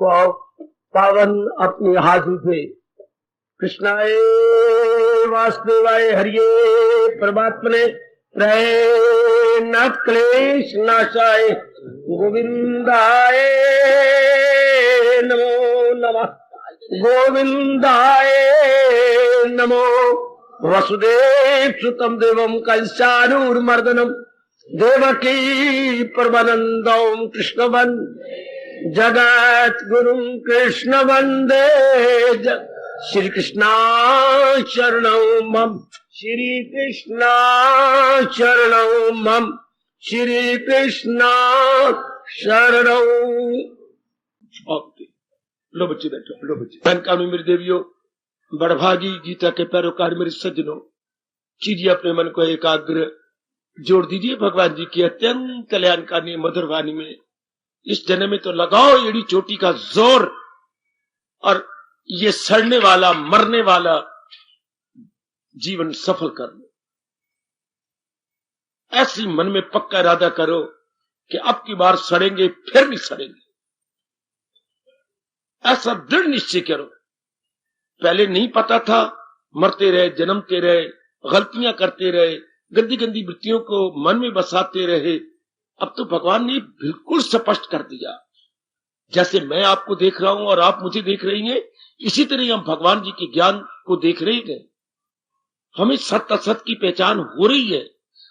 पावन अपनी हाथों से कृष्णाय वासुदेवाय हरिये परमात्मने नाथ क्लेश नाशाय गोविंदाय नमो नमः गोविंदाय नमो वसुदेव सुतम देवम कंसानूरमर्दनम देवकी परमानंदम कृष्ण जगत गुरु कृष्ण वंदे श्री कृष्णा शरणं मम श्री कृष्णा शरणं मम श्री कृष्णा शरणं। लो बच्चे बैठो, लो बच्चे। कानकामी मेरी देवियों, बड़भागी गीता के पैरोकार मेरे सज्जनों, कीजिए अपने मन को एकाग्र, जोड़ दीजिए भगवान जी की अत्यंत कल्याणकारी मधुर वाणी में। इस जन्म में तो लगाओ एड़ी चोटी का जोर और ये सड़ने वाला मरने वाला जीवन सफल कर लो। ऐसी मन में पक्का इरादा करो कि अब की बार सड़ेंगे फिर नहीं सड़ेंगे, ऐसा दृढ़ निश्चय करो। पहले नहीं पता था, मरते रहे, जन्मते रहे, गलतियां करते रहे, गंदी गंदी वृत्तियों को मन में बसाते रहे। अब तो भगवान ने बिल्कुल स्पष्ट कर दिया। जैसे मैं आपको देख रहा हूं और आप मुझे देख रही हैं, इसी तरह हम भगवान जी के ज्ञान को देख रहे हैं। हमें सत्य असत की पहचान हो रही है,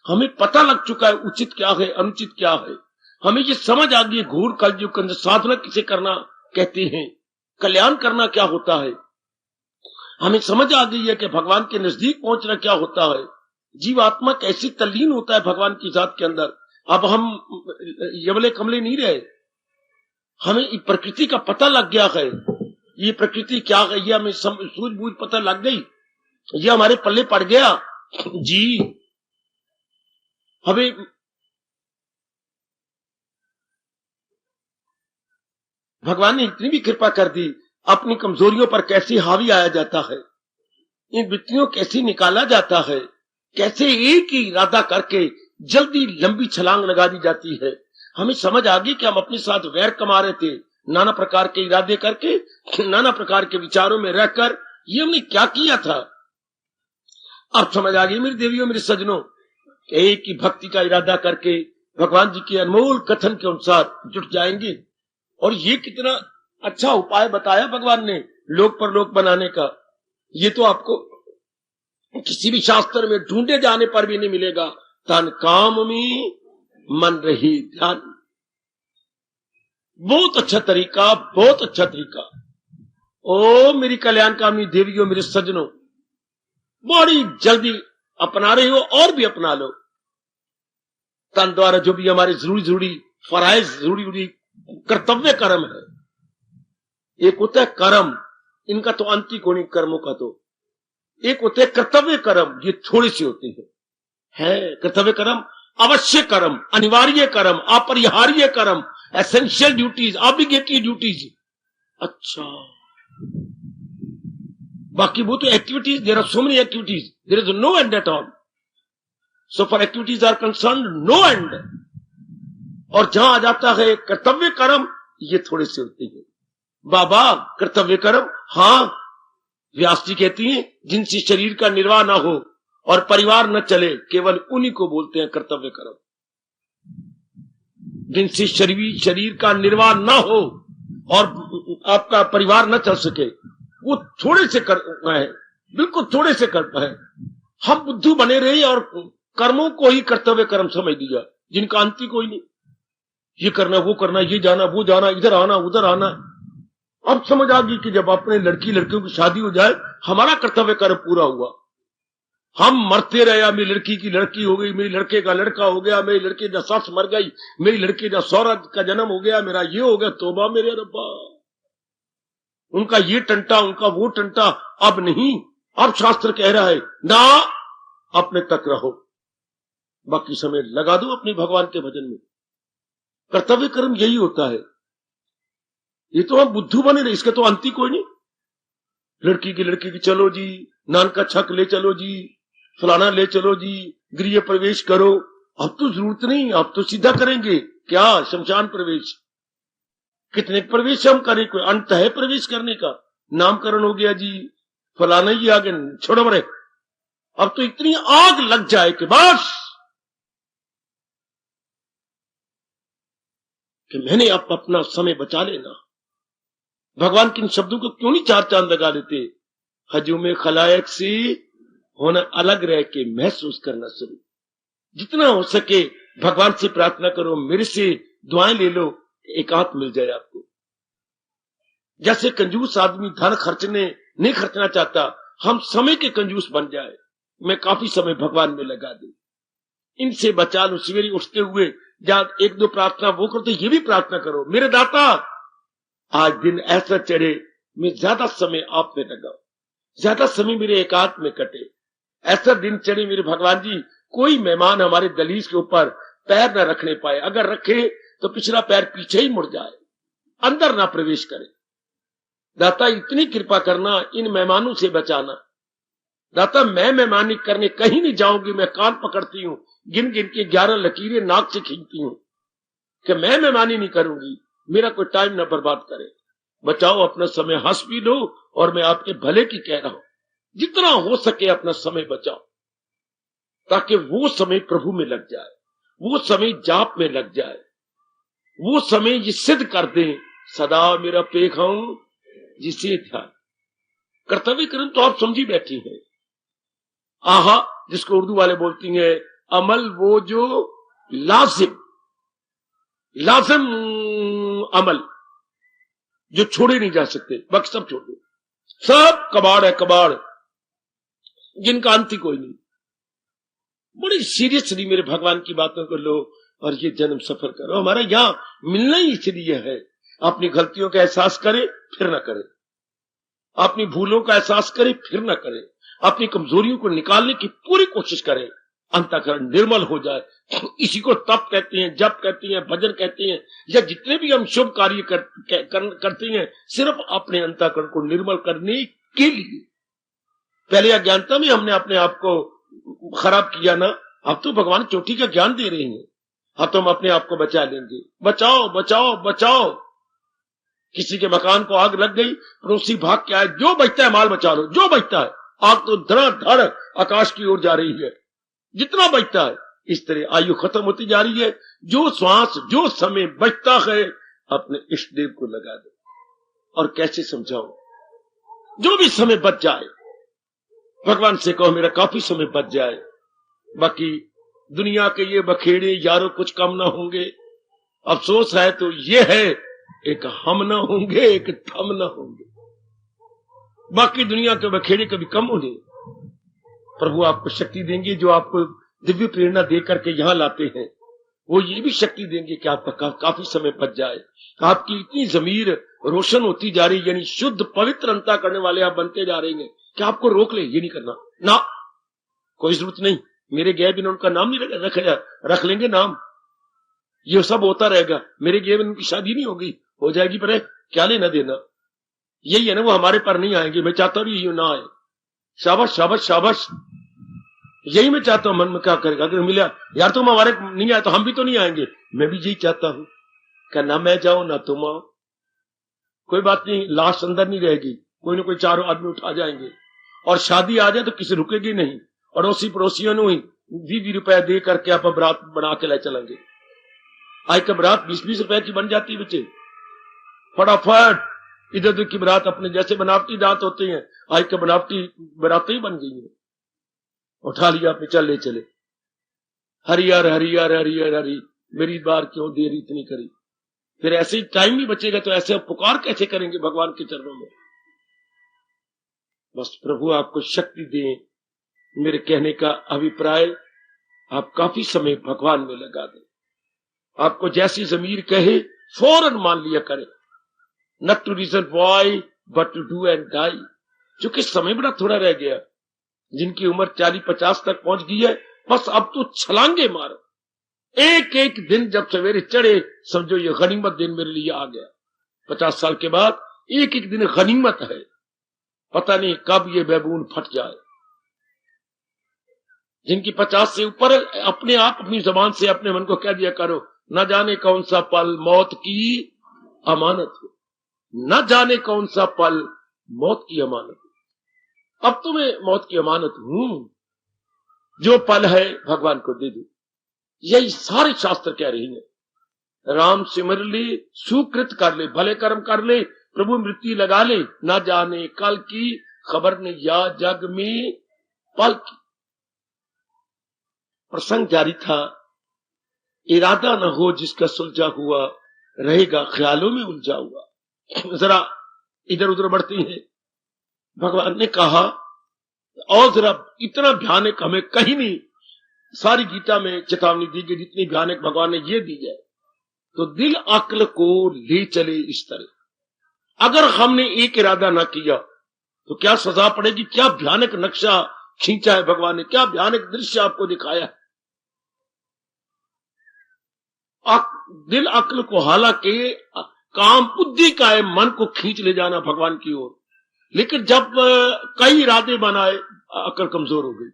हमें पता लग चुका है उचित क्या है अनुचित क्या है। हमें ये समझ आ गई घोर कलयुग के अंदर साधना किसे करना कहते हैं, कल्याण करना क्या होता है। हमें समझ आ गई है कि भगवान के नजदीक पहुंचना क्या होता है, जीवात्मा कैसे तल्लीन होता है भगवान की जात के अंदर। अब हम यमले कमले नहीं रहे, हमें प्रकृति का पता लग गया है। ये प्रकृति क्या है ये हमें सूझबूझ पता लग गई, ये हमारे पल्ले पड़ गया जी। हमें भगवान ने इतनी भी कृपा कर दी, अपनी कमजोरियों पर कैसे हावी आया जाता है, इन वृत्तियों कैसे निकाला जाता है, कैसे एक ही इरादा करके जल्दी लंबी छलांग लगा दी जाती है। हमें समझ आ गई कि हम अपने साथ वैर कमा रहे थे, नाना प्रकार के इरादे करके, नाना प्रकार के विचारों में रहकर ये हमने क्या किया था। अब समझ आ गई मेरी देवियों मेरे सज्जनों, एक ही भक्ति का इरादा करके भगवान जी के अनमोल कथन के अनुसार जुट जाएंगे। और ये कितना अच्छा उपाय बताया भगवान ने लोक परलोक बनाने का। ये तो आपको किसी भी शास्त्र में ढूंढे जाने पर भी नहीं मिलेगा। तन काम में मन रही ध्यान, बहुत अच्छा तरीका, बहुत अच्छा तरीका। ओ मेरी कल्याणकामी देवियों मेरे सज्जनों, बड़ी जल्दी अपना रहे हो और भी अपना लो। तन द्वारा जो भी हमारे जरूरी फराइज, जरूरी कर्तव्य कर्म है, एक होता है कर्म, इनका तो अंत ही कोई कर्मों का। तो एक होते हैं कर्तव्य कर्म, ये थोड़े से होते हैं कर्तव्य कर्म, अवश्य कर्म, अनिवार्य कर्म, अपरिहार्य कर्म, एसेंशियल ड्यूटीज, ऑब्लिगेटरी ड्यूटीज। अच्छा, बाकी वो तो activities, there are so many activities, there is no end at all. So for activities are concern no end. और जहां आ जाता है कर्तव्य कर्म, ये थोड़े से होते हैं। बाबा कर्तव्य कर्म, हाँ व्यास जी कहती हैं जिनसे शरीर का निर्वाह ना हो और परिवार न चले, केवल उन्हीं को बोलते हैं कर्तव्य कर्म। जिनसे शरीर का निर्वाह ना हो और आपका परिवार न चल सके, वो थोड़े से करना है, बिल्कुल थोड़े से करना है। हम बुद्धू बने रहे और कर्मों को ही कर्तव्य कर्म समझ लिया, जिनका अंत ही कोई नहीं। ये करना, वो करना, ये जाना, वो जाना, इधर आना, उधर आना। अब समझ आ गई कि जब अपने लड़कियों की शादी हो जाए, हमारा कर्तव्य कर्म पूरा हुआ। हम मरते रहे, मेरी लड़की की लड़की हो गई, मेरी लड़के का लड़का हो गया, मेरी लड़की का सास मर गई, मेरी लड़की का सौरा का जन्म हो गया, मेरा ये हो गया, तोबा मेरे रब्बा, उनका ये टंटा, उनका वो टंटा। अब नहीं, अब शास्त्र कह रहा है ना, अपने तक रहो, बाकी समय लगा दो अपने भगवान के भजन में। कर्तव्य कर्म यही होता है। ये तो हम बुद्धू बने रहे, इसका तो अंत ही कोई नहीं। लड़की की चलो जी, नान का छक ले चलो जी, फलाना ले चलो जी, गृह प्रवेश करो। अब तो जरूरत नहीं, अब तो सीधा करेंगे क्या, शमशान प्रवेश। कितने प्रवेश हम करें, कोई अंत है प्रवेश करने का? नामकरण हो गया जी, फलाना ही आगे, छोड़ो बड़े। अब तो इतनी आग लग जाए कि बस कि मैंने अब अपना समय बचा लेना। भगवान के इन शब्दों को क्यों नहीं चार चांद लगा देते? हजूम खलायक से होना अलग रह के महसूस करना शुरू। जितना हो सके भगवान से प्रार्थना करो, मेरे से दुआएं ले लो, एकांत मिल जाए आपको। जैसे कंजूस आदमी धन खर्चने नहीं खर्चना चाहता, हम समय के कंजूस बन जाए। मैं काफी समय भगवान में लगा दूं, इनसे बचा लो। सवेरे उठते हुए जहां एक दो प्रार्थना वो करते, ये भी प्रार्थना करो, मेरे दाता आज दिन ऐसा चढ़े मैं ज्यादा समय आप में लगाऊं, ज्यादा समय मेरे एकांत में कटे। ऐसा दिन चढ़े मेरे भगवान जी, कोई मेहमान हमारे दहलीज के ऊपर पैर न रखने पाए, अगर रखे तो पिछला पैर पीछे ही मुड़ जाए, अंदर ना प्रवेश करे। दाता इतनी कृपा करना, इन मेहमानों से बचाना। दाता मैं मेहमानी करने कहीं नहीं जाऊंगी, मैं कान पकड़ती हूं, गिन गिन के 11 लकीरें नाक से खींचती हूं कि मैं मेहमानी नहीं करूंगी, मेरा कोई टाइम ना बर्बाद करे। बचाओ अपना समय, हंस भी लो, और मैं आपके भले की कह रहा हूं, जितना हो सके अपना समय बचाओ, ताकि वो समय प्रभु में लग जाए, वो समय जाप में लग जाए, वो समय ये सिद्ध कर दे सदा मेरा पेख हूं जिसे ध्यान। कर्तव्य कर्म तो आप समझी बैठी हैं। आहा, जिसको उर्दू वाले बोलती हैं अमल, वो जो लाजिम लाजिम अमल जो छोड़े नहीं जा सकते, बाकी सब छोड़ दो, सब कबाड़ है, कबाड़ जिनका अंत ही कोई नहीं। बड़ी सीरियसली मेरे भगवान की बातों को लो और ये जन्म सफर करो। हमारा यहां मिलना ही इसलिए है, अपनी गलतियों का एहसास करे फिर ना करे, अपनी भूलों का एहसास करे फिर ना करे, अपनी कमजोरियों को निकालने की पूरी कोशिश करे, अंतःकरण निर्मल हो जाए। इसी को तप कहते हैं, जप कहते हैं, भजन कहते हैं, या जितने भी हम शुभ कार्य करते हैं, सिर्फ अपने अंतःकरण को निर्मल करने के लिए। पहले अज्ञानता में हमने अपने आप को खराब किया ना, अब तो भगवान चोटी का ज्ञान दे रहे हैं, अब तो हम अपने आप को बचा लेंगे। बचाओ बचाओ बचाओ। किसी के मकान को आग लग गई, पड़ोसी भाग के आए, जो बचता है माल बचा लो, जो बचता है। आग तो धड़ाधड़ आकाश की ओर जा रही है, जितना बचता है। इस तरह आयु खत्म होती जा रही है। जो श्वास, जो समय बचता है, अपने इष्ट देव को लगा दो। और कैसे समझाओ? जो भी समय बच जाए, भगवान से कहो मेरा काफी समय बच जाए, बाकी दुनिया के ये बखेड़े यारों कुछ कम ना होंगे। अफसोस है तो ये है, एक हम ना होंगे, एक थम ना होंगे। बाकी दुनिया के बखेड़े कभी कम होंगे। प्रभु आपको शक्ति देंगे, जो आपको दिव्य प्रेरणा दे करके यहां लाते हैं, वो ये भी शक्ति देंगे कि आपका काफी समय बच जाए। आपकी इतनी जमीर रोशन होती जा रही, यानी शुद्ध पवित्र अंता करने वाले आप बनते जा रहे हैं कि आपको रोक ले, ये नहीं करना ना, कोई जरूरत नहीं। मेरे गए बिना उनका नाम नहीं रख लेंगे नाम, ये सब होता रहेगा। मेरे गए बिना उनकी शादी नहीं होगी, हो जाएगी, पर क्या लेना देना। यही है ना, वो हमारे पर नहीं आएंगे। मैं चाहता हूं यही ना आए। शाबाश शाबाश शाबाश, यही मैं चाहता हूं। मन में क्या करेगा, अगर मिला यार तुम हमारे नहीं आए तो हम भी तो नहीं आएंगे। मैं भी यही चाहता हूं, क्या ना मैं जाऊं ना तुम आओ। कोई बात नहीं, लाश अंदर नहीं रहेगी, कोई ना कोई चारों आदमी उठा जाएंगे। और शादी आ जाए तो किसी रुकेगी नहीं। अड़ोसी पड़ोसियों ने 20 रुपए दे करके आप बरात बना के ले चलेंगे। आज का बरात 20-20 रुपए की बन जाती है बच्चे, फटाफट। इधर उधर की बरात अपने जैसे बनावटी दांत होते हैं, आज का बनावटी बरातें ही बन गई है। उठा लिया अपने, चल ले चले। हरियर हरियर हरियर हरि, मेरी बार क्यों देर इतनी करी। फिर ऐसे ही टाइम नहीं बचेगा तो ऐसे पुकार कैसे करेंगे भगवान के चरणों में। बस प्रभु आपको शक्ति दें। मेरे कहने का अभिप्राय, आप काफी समय भगवान में लगा दें। आपको जैसी जमीर कहे फौरन मान लिया करें। Not to reason why but to do and die. क्योंकि समय बड़ा थोड़ा रह गया। जिनकी उम्र 40-50 तक पहुंच गई है, बस अब तो छलांगे मारो। एक एक दिन जब सवेरे चढ़े, समझो ये गनीमत दिन मेरे लिए आ गया। 50 साल के बाद एक एक दिन गनीमत है, पता नहीं कब ये बैबून फट जाए। जिनकी 50 से ऊपर, अपने आप अपनी जबान से अपने मन को कह दिया करो, न जाने कौन सा पल मौत की अमानत हो, न जाने कौन सा पल मौत की अमानत हो। अब तो मैं मौत की अमानत हूं, जो पल है भगवान को दे दो। यही सारे शास्त्र कह रही है। राम सिमर ले, सुकृत कर ले, भले कर्म कर ले, प्रभु मृत्यु लगा ले, ना जाने कल की, खबर ने या जग में पल की। प्रसंग जारी था। इरादा न हो जिसका सुलझा हुआ, रहेगा ख्यालों में उलझा हुआ। जरा इधर उधर बढ़ती हैं। भगवान ने कहा और जरा इतना भयानक हमें कहीं नहीं सारी गीता में चेतावनी दी गई जितनी भयानक भगवान ने ये दी है। तो दिल अक्ल को ले चले इस तरह। अगर हमने एक इरादा ना किया तो क्या सजा पड़ेगी। क्या भयानक नक्शा खींचा है भगवान ने, क्या भयानक दृश्य आपको दिखाया है। दिल अक्ल को, हालांकि काम बुद्धि का है मन को खींच ले जाना भगवान की ओर, लेकिन जब कई इरादे बनाए अक्ल कमजोर हो गई।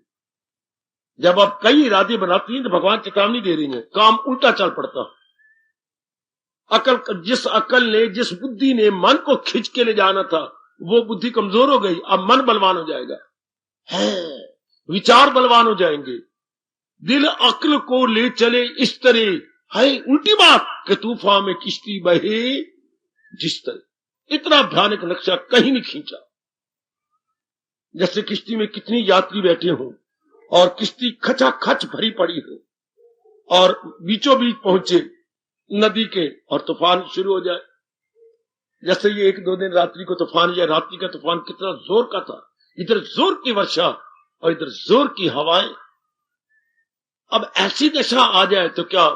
जब आप कई इरादे बनाती हैं तो भगवान चेतावनी दे रही है, काम उल्टा चल पड़ता। जिस अकल ने, जिस बुद्धि ने मन को खींच के ले जाना था, वो बुद्धि कमजोर हो गई। अब मन बलवान हो जाएगा, है विचार बलवान हो जाएंगे। दिल अक्ल को ले चले इस तरह, है उल्टी बात कि तूफान में किश्ती बहे जिस तरह। इतना भयानक नक्शा कहीं नहीं खींचा। जैसे किश्ती में कितनी यात्री बैठे हों और किश्ती खचाखच भरी पड़ी हो और बीचों बीच पहुंचे नदी के और तूफान शुरू हो जाए। जैसे ये 1-2 दिन रात्रि को तूफान या रात्रि का तूफान कितना जोर का था, इधर जोर की वर्षा और इधर जोर की हवाएं। अब ऐसी दशा आ जाए तो क्या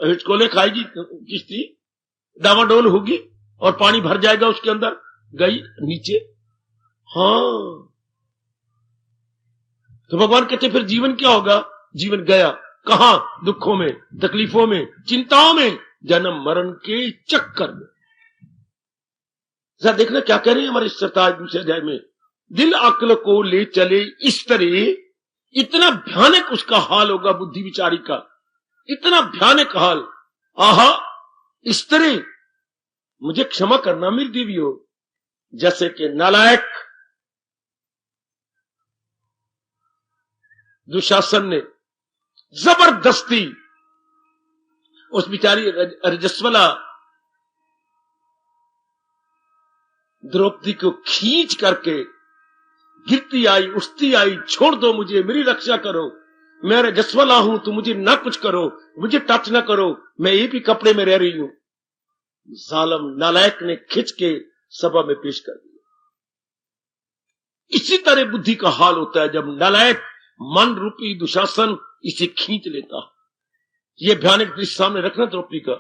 हिचकोले खाएगी किश्ती, डावाडोल होगी और पानी भर जाएगा उसके अंदर, गई नीचे। हाँ, तो भगवान कहते फिर जीवन क्या होगा। जीवन गया कहां, दुखों में, तकलीफों में, चिंताओं में, जन्म मरण के चक्कर में। जरा देखना क्या कह रहे हैं हमारे सरताज दूसरे अध्याय में। दिल अक्ल को ले चले इस तरह, इतना भयानक उसका हाल होगा बुद्धि विचारी का, इतना भयानक हाल। आहा, इस तरह मुझे क्षमा करना मेरी देवियों। जैसे कि नालायक दुशासन ने जबरदस्ती उस बिचारी रजस्वला द्रौपदी को खींच करके, गिरती आई उठती आई, छोड़ दो मुझे, मेरी रक्षा करो, मैं रजस्वला हूं, तो मुझे ना कुछ करो, मुझे टच ना करो, मैं एक ही कपड़े में रह रही हूं। जालिम नालायक ने खींच के सभा में पेश कर दिया। इसी तरह बुद्धि का हाल होता है जब नालायक मन रूपी दुशासन इसे खींच लेता। यह भयानक दृश्य सामने रखना द्रौपदी का,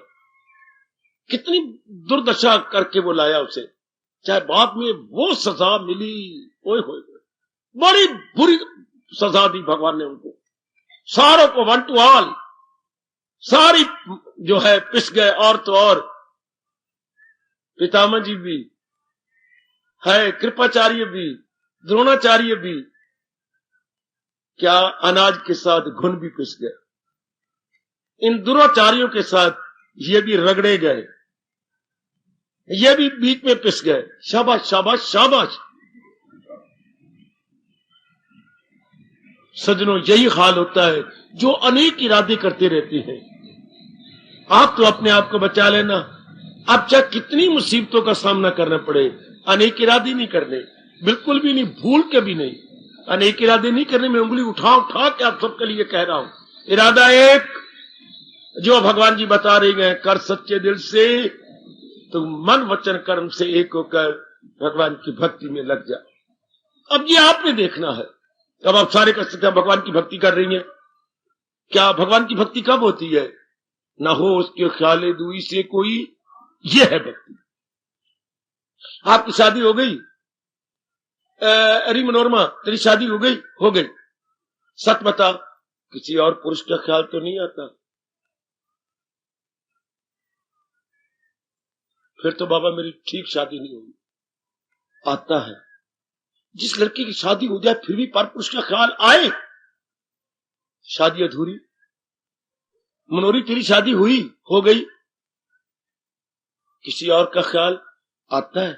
कितनी दुर्दशा करके वो लाया उसे, चाहे बाद में वो सजा मिली, ओए होए बड़ी बुरी सजा दी भगवान ने उनको। सारों को वन टू ऑल, सारी जो है पिस गए, और तो और पितामह जी भी है, कृपाचार्य भी, द्रोणाचार्य भी, क्या अनाज के साथ घुन भी पिस गए। इन दुराचार्यों के साथ ये भी रगड़े गए, ये भी बीच में पिस गए। शाबाश शाबाश शाबाश। सजनों, यही हाल होता है जो अनेक इरादे करते रहते हैं। आप तो अपने आप को बचा लेना, अब चाहे कितनी मुसीबतों का सामना करना पड़े, अनेक इरादे नहीं करने, बिल्कुल भी नहीं, भूल के भी नहीं। अनेक इरादे नहीं करने में उंगली उठा उठा के आप सबके लिए कह रहा हूं। इरादा एक, जो भगवान जी बता रहे हैं, कर सच्चे दिल से, तो मन वचन कर्म से एक होकर भगवान की भक्ति में लग जा। अब ये आपने देखना है। अब आप सारे कर सकते हैं, भगवान की भक्ति कर रही हैं। क्या भगवान की भक्ति कब होती है। न हो उसके ख्याले दुई से कोई, ये है भक्ति। आपकी शादी हो गई, अरे मनोरमा तेरी शादी हो गई, हो गई, सच बता किसी और पुरुष का ख्याल तो नहीं आता। फिर तो बाबा मेरी ठीक शादी नहीं होगी। आता है, जिस लड़की की शादी हो जाए फिर भी पर पुरुष का ख्याल आए, शादी अधूरी। मनोरी तेरी शादी हुई, हो गई, किसी और का ख्याल आता है,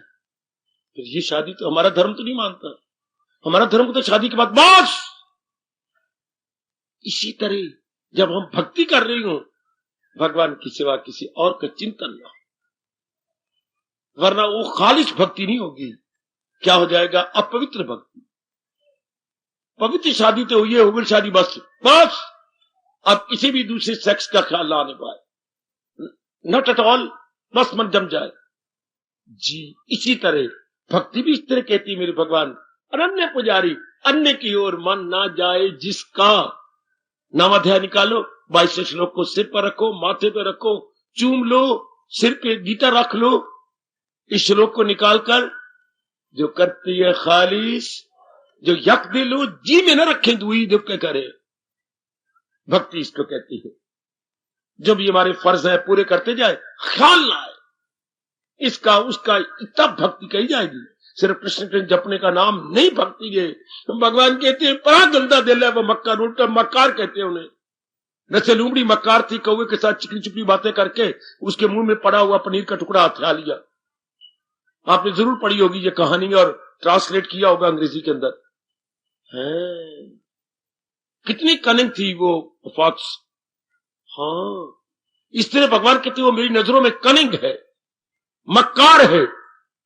फिर ये शादी तो हमारा धर्म तो नहीं मानता, हमारा धर्म तो शादी के बाद बस। इसी तरह जब हम भक्ति कर रही हो, भगवान की सिवा किसी और का चिंतन ना हो, वरना वो खालिश भक्ति नहीं होगी। क्या हो जाएगा? अपवित्र भक्ति। पवित्र शादी तो ये हो गई शादी, बस बस। अब किसी भी दूसरे सेक्स का ख्याल ना आने पाए, नॉट एट ऑल, बस मन जम जाए जी। इसी तरह भक्ति भी इस तरह कहती है, मेरे भगवान अनन्य पुजारी, अन्य की ओर मन ना जाए जिसका। नामाध्याय निकालो, 22 श्लोक को सिर पर रखो, माथे पे रखो, चूम लो, सिर पे गीता रख लो। इस श्लोक को निकालकर जो करती है खालिश, जो यक दिलो जी में न रखे दुई दुख के करे, भक्ति इसको कहती है। जब ये हमारे फर्ज है पूरे करते जाए, ख्याल ना आए इसका उसका, तब भक्ति कही जाएगी। सिर्फ कृष्ण कृष्ण जपने का नाम नहीं भक्ति है। भगवान कहते हैं बड़ा गंदा दिल है वो मक्कार, उल्टा मक्कार कहते हैं उन्हें। जैसे लूमड़ी मक्कार थी, कौवे के साथ चिकनी चुपड़ी बातें करके उसके मुंह में पड़ा हुआ पनीर का टुकड़ा हथिया लिया। आपने जरूर पढ़ी होगी ये कहानी और ट्रांसलेट किया होगा अंग्रेजी के अंदर। है कितनी कनिंग थी वो फॉक्स। हाँ, इस तरह भगवान कहते वो मेरी नजरों में कनिंग है, मक्कार है।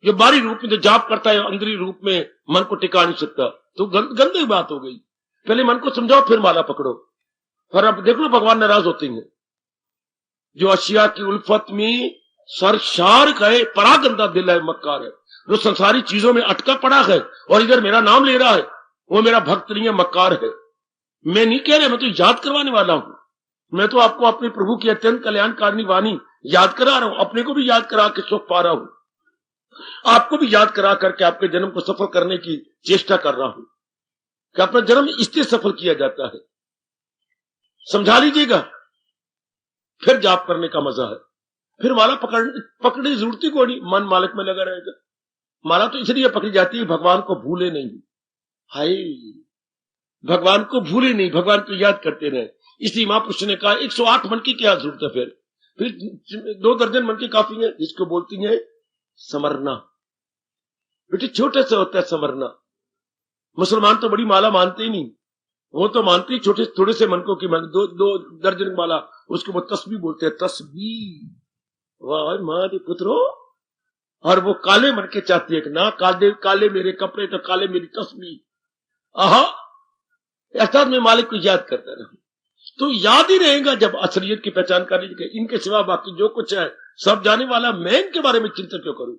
जो बाहरी रूप में तो जाप करता है, अंदरी रूप में मन को टिका नहीं सकता, तो गंदी बात हो गई। पहले मन को समझाओ फिर माला पकड़ो। और अब देख लो भगवान नाराज होते हैं। जो अशिया की उल्फत में सरशार गए, परा गंदा दिल है, मक्कार है। जो संसारी चीजों में अटका पड़ा है और इधर मेरा नाम ले रहा है, वो मेरा भक्त नहीं है, मक्कार है। मैं नहीं कह रहा, मैं तो याद करवाने वाला हूं। मैं तो आपको अपने प्रभु की अत्यंत कल्याणकारिणी वाणी याद करा रहा हूं, अपने को भी याद करा के सुख पा रहा हूं, आपको भी याद करा करके आपके जन्म को सफल करने की चेष्टा कर रहा हूं कि अपना जन्म इससे सफल किया जाता है। समझा लीजिएगा, फिर जाप करने का मजा है। फिर माला पकड़ने की जरूरत ही कोई नहीं, मन मालिक में लगा रहेगा। माला तो इसलिए पकड़ी जाती है भगवान को भूले नहीं। हाय, भगवान को भूले नहीं, भगवान को याद करते रहे। इसलिए महापुरुष ने कहा 108 मन की क्या जरूरत है, फिर 2 दर्जन मन की काफी है, जिसको बोलती है समरना। बेटे छोटे से होता है समरना। मुसलमान तो बड़ी माला मानते ही नहीं, वो तो मानते ही छोटे थोड़े से मन को कि मन 2 दर्जन माला, उसको वो तस्बीह बोलते हैं, तस्बीह। वाह मारे पुत्रो। और वो काले मन के चाहती है कि ना काले मेरे कपड़े तो काले मेरी तस्बीह। आहा, अर्थात मैं मालिक को याद करता रहूं तो याद ही रहेगा। जब असलियत की पहचान कर लीजिए, इनके सिवा बाकी जो कुछ है सब जाने वाला, मैं इनके बारे में चिंता क्यों करूं।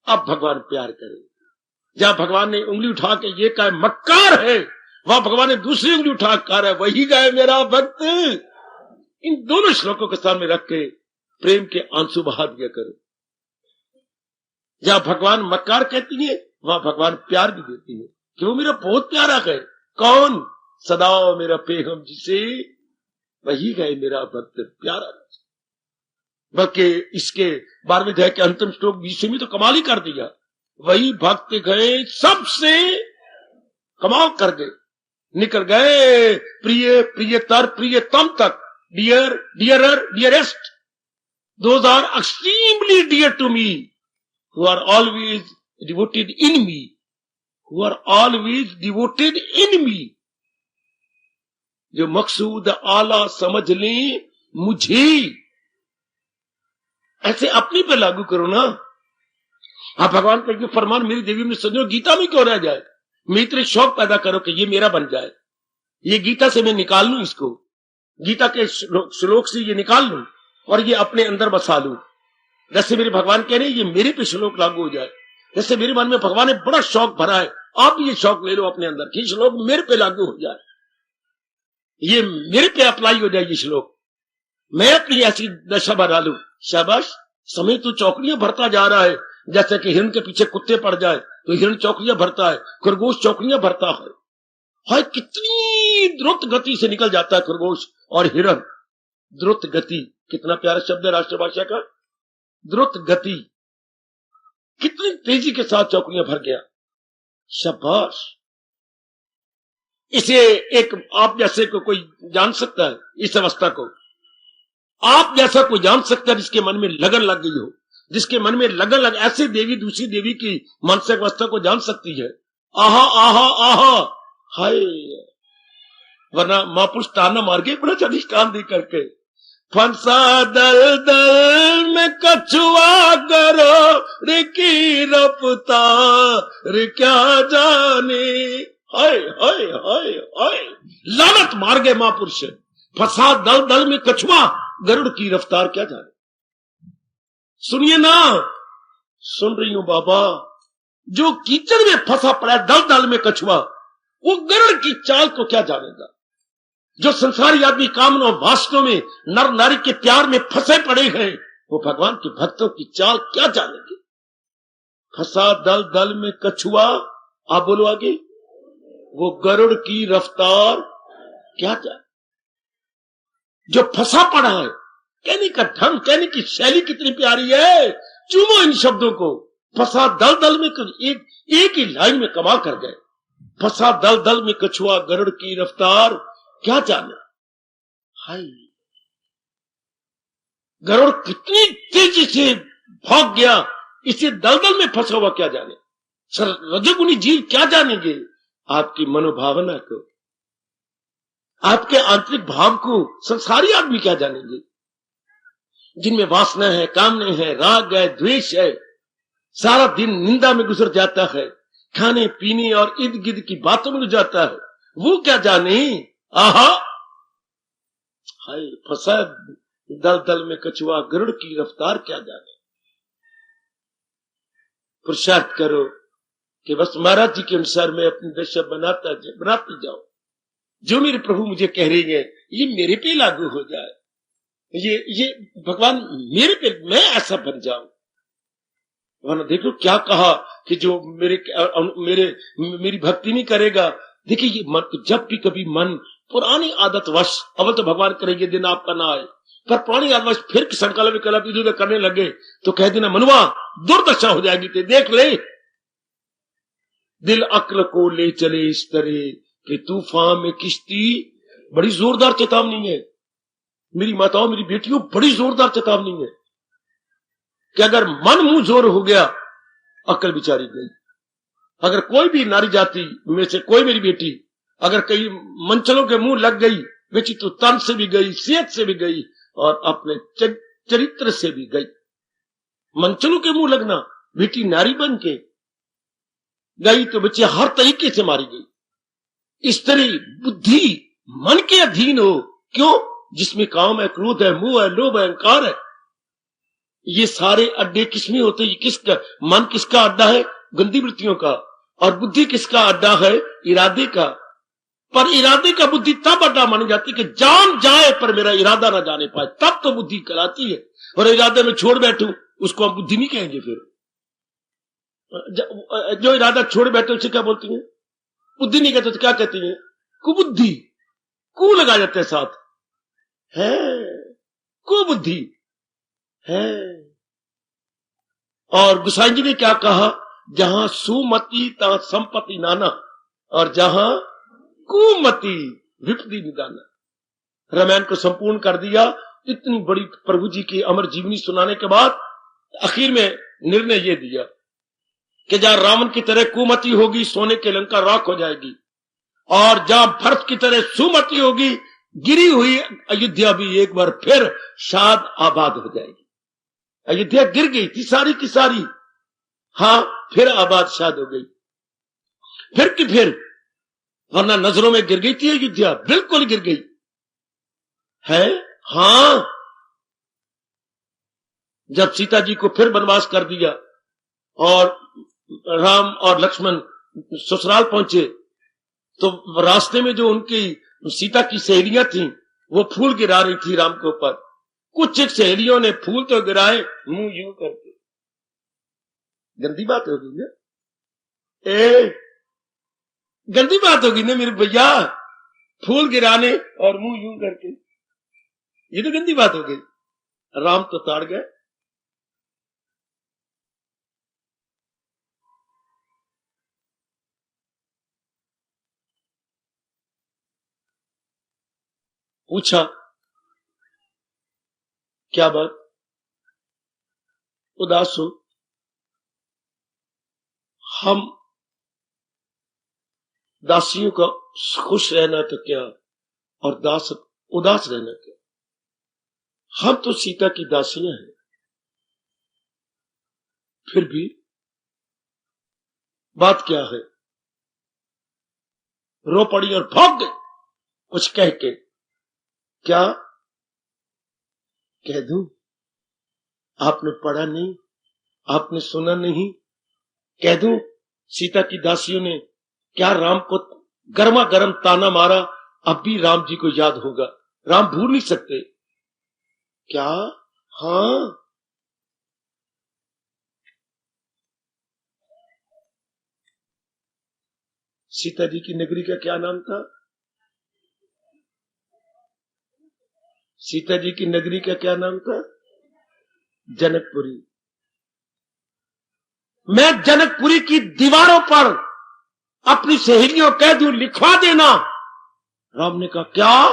अब भगवान प्यार करे। जहां भगवान ने उंगली उठा के ये कहा मक्कार है, वहां भगवान ने दूसरी उंगली उठा कर है वही गाय मेरा भक्त। इन दोनों श्लोकों के सामने रख के प्रेम के आंसू बहा दिया करो। जहां भगवान मक्कार कहती है, वहां भगवान प्यार भी देती है कि वो मेरा बहुत प्यारा है। कौन? सदा मेरा पेगम जिसे, वही गए मेरा भक्त प्यारा। बल्कि इसके 12वें अध्याय के अंतिम श्लोक 20 में तो कमाल ही कर दिया। वही भक्त गए सबसे कमाल कर गए, निकल गए प्रिय प्रियतर प्रियतम तक, dear dearer dearest. Those are extremely dear to me, who are always devoted in me, who are always devoted in me। जो मकसूद आला समझ लें मुझे, ऐसे अपनी पे लागू करो ना। आप भगवान का फरमान मेरी देवी में समझो, गीता में क्यों रह जाए। मेरी तरह शौक पैदा करो कि ये मेरा बन जाए, ये गीता से मैं निकाल लूं, इसको गीता के श्लोक से ये निकाल लूं और ये अपने अंदर बसा लूं। जैसे मेरे भगवान कह रहे हैं ये मेरे पे श्लोक लागू हो जाए। जैसे मेरे मन में भगवान ने बड़ा शौक भरा है, आप ये शौक ले लो अपने अंदर कि श्लोक मेरे पे लागू हो जाए, ये मेरे पे अप्लाई हो जाए ये श्लोक, मैं अपनी ऐसी दशा बना लूं। शाबाश, समय तो चौकड़ियां भरता जा रहा है। जैसे कि हिरण के पीछे कुत्ते पड़ जाए तो हिरण चौकड़ियां भरता है, खरगोश चौकड़ियां भरता है। हाय, कितनी द्रुत गति से निकल जाता है खरगोश और हिरण। द्रुत गति कितना प्यारा शब्द है राष्ट्रभाषा का, द्रुत गति। कितनी तेजी के साथ चौकड़ियां भर गया। शाबाश। इसे एक आप जैसे को कोई जान सकता है, इस अवस्था को आप जैसा कोई जान सकता है जिसके मन में लगन लग गई हो, जिसके मन में लगन लग, ऐसे देवी दूसरी देवी की मानसिक अवस्था को जान सकती है। आहा आहा आहा हाय, वरना महापुरुष ताना मार के बड़ा अधिष्ठान दे करके, फंसा दल दल में कछुआ करो की रफ्तार क्या जाने, हाय हाय हाय हाय, लानत मार गए महापुरुष। फंसा दल दल में कछुआ, गरुड़ की रफ्तार क्या जाने। सुनिए ना, सुन रही हूं बाबा, जो कीचड़ में फंसा पड़ा है दल दल में कछुआ, वो गरुड़ की चाल को क्या जानेगा। जो संसारी आदमी कामनों वासनों में, नर नारी के प्यार में फंसे पड़े हैं, वो भगवान के भक्तों की चाल क्या जानेंगे। फंसा दल दल में कछुआ, आप बोलो आगे, वो गरुड़ की रफ्तार क्या जाने। जो फंसा पड़ा है, कहने का ढंग, कहने की शैली कितनी प्यारी है। चूमो इन शब्दों को। फंसा दल दल में, एक ही लाइन में कमाल कर गए। फंसा दल दल में कछुआ, गरुड़ की रफ्तार क्या जाने। हाय, गरुड़ कितनी तेजी से भाग गया, इसे दलदल में फंसा हुआ क्या जाने। सर रजोगुनी जीव क्या जानेंगे आपकी मनोभावना को, आपके आंतरिक भाव को संसारी आदमी क्या जानेंगे। जिनमें वासना है, कामने है, राग है, द्वेष है, सारा दिन निंदा में गुजर जाता है, खाने पीने और इर्द गिर्द की बातों में गुजर जाता है, वो क्या जाने। आहा हाय, फंसा दल दल में कछुआ, गरुड़ की रफ्तार क्या जाने। पुरुषार्थ करो कि बस महाराज जी के अनुसार मैं अपनी दशा बनाती जाऊं। जो मेरे प्रभु मुझे कह रही है ये मेरे पे लागू हो जाए, ये भगवान मेरे पे, मैं ऐसा बन जाऊं। वरना देखो क्या कहा कि जो मेरी भक्ति नहीं करेगा। देखिए ये मन, जब भी कभी मन पुरानी आदत वश, अवल तो भगवान करेंगे दिन आपका ना आए, पर पुरानी आदत वश फिर संकल्प विकल्प इधर उधर करने लगे तो कह देना मनुआ दुर्दशा हो जाएगी। ते देख ले, दिल अक्ल को ले चले इस तरह कि तूफान में किश्ती। बड़ी जोरदार चेतावनी है मेरी माताओं, मेरी बेटियों, बड़ी जोरदार चेतावनी है कि अगर मन मुंह जोर हो गया, अक्ल बिचारी गई। अगर कोई भी नारी जाति में से कोई मेरी बेटी अगर कई मंचलों के मुंह लग गई, बेची तो तन से भी गई, सेहत से भी गई और अपने चरित्र से भी गई। मंचलों के मुंह लगना, बेटी नारी बन के गई तो बच्चे हर तरीके से मारी गई। स्त्री बुद्धि मन के अधीन हो, क्यों? जिसमें काम है, क्रोध है, मोह है, लोभ है, अहंकार है। ये सारे अड्डे किसमें होते हैं? किसका मन, किसका अड्डा है? गंदी वृत्तियों का। और बुद्धि किसका अड्डा है? इरादे का। पर इरादे का बुद्धि तब अड्डा मानी जाती है कि जान जाए पर मेरा इरादा ना जाने पाए, तब तो बुद्धि कहलाती है। और इरादे में छोड़ बैठूं उसको हम बुद्धि नहीं कहेंगे। फिर जो इरादा छोड़ बैठे उसे क्या बोलती है? बुद्धि नहीं कहते तो क्या कहती है? कुबुद्धि। कु लगा जाते हैं साथ, है कुबुद्धि है। और गोसाई जी ने क्या कहा? जहां सुमति तहां संपत्ति नाना, और जहां कुमति विपत्ति निदाना। रामायण को संपूर्ण कर दिया। इतनी बड़ी प्रभु जी की अमर जीवनी सुनाने के बाद आखिर में निर्णय ये दिया कि जहां रावण की तरह कुमति होगी, सोने की लंका राख हो जाएगी, और जहां भरत की तरह सुमति होगी, गिरी हुई अयोध्या भी एक बार फिर शाद आबाद हो जाएगी। अयोध्या गिर गई थी सारी की सारी, हाँ फिर आबाद शाद हो गई। फिर की फिर, वरना नजरों में गिर गई थी अयोध्या, बिल्कुल गिर गई है। हाँ, जब सीता जी को फिर वनवास कर दिया और राम और लक्ष्मण ससुराल पहुंचे, तो रास्ते में जो उनकी सीता की सहेलियां थीं, वो फूल गिरा रही थी राम के ऊपर। कुछ एक सहेलियों ने फूल तो गिराए मुंह यूं करके। गंदी बात होगी ना, गंदी बात होगी ना मेरे भैया, फूल गिराने और मुंह यूं करके, ये तो गंदी बात हो गई। राम तो ताड़ गए। पूछा क्या बात? उदास हो, हम दासियों का खुश रहना तो क्या और उदास रहना क्या। हम तो सीता की दासियां हैं, फिर भी बात क्या है, रो पड़ी और भाग गई कुछ कह के। क्या कह दूं, आपने पढ़ा नहीं, आपने सुना नहीं, कह दूं सीता की दासियों ने क्या राम को गर्मा गर्म ताना मारा, अब भी राम जी को याद होगा, राम भूल नहीं सकते क्या। हाँ, सीता जी की नगरी का क्या नाम था, सीता जी की नगरी का क्या नाम था, जनकपुरी। मैं जनकपुरी की दीवारों पर अपनी सहेलियों कह दूं लिखवा देना। राम ने कहा क्या,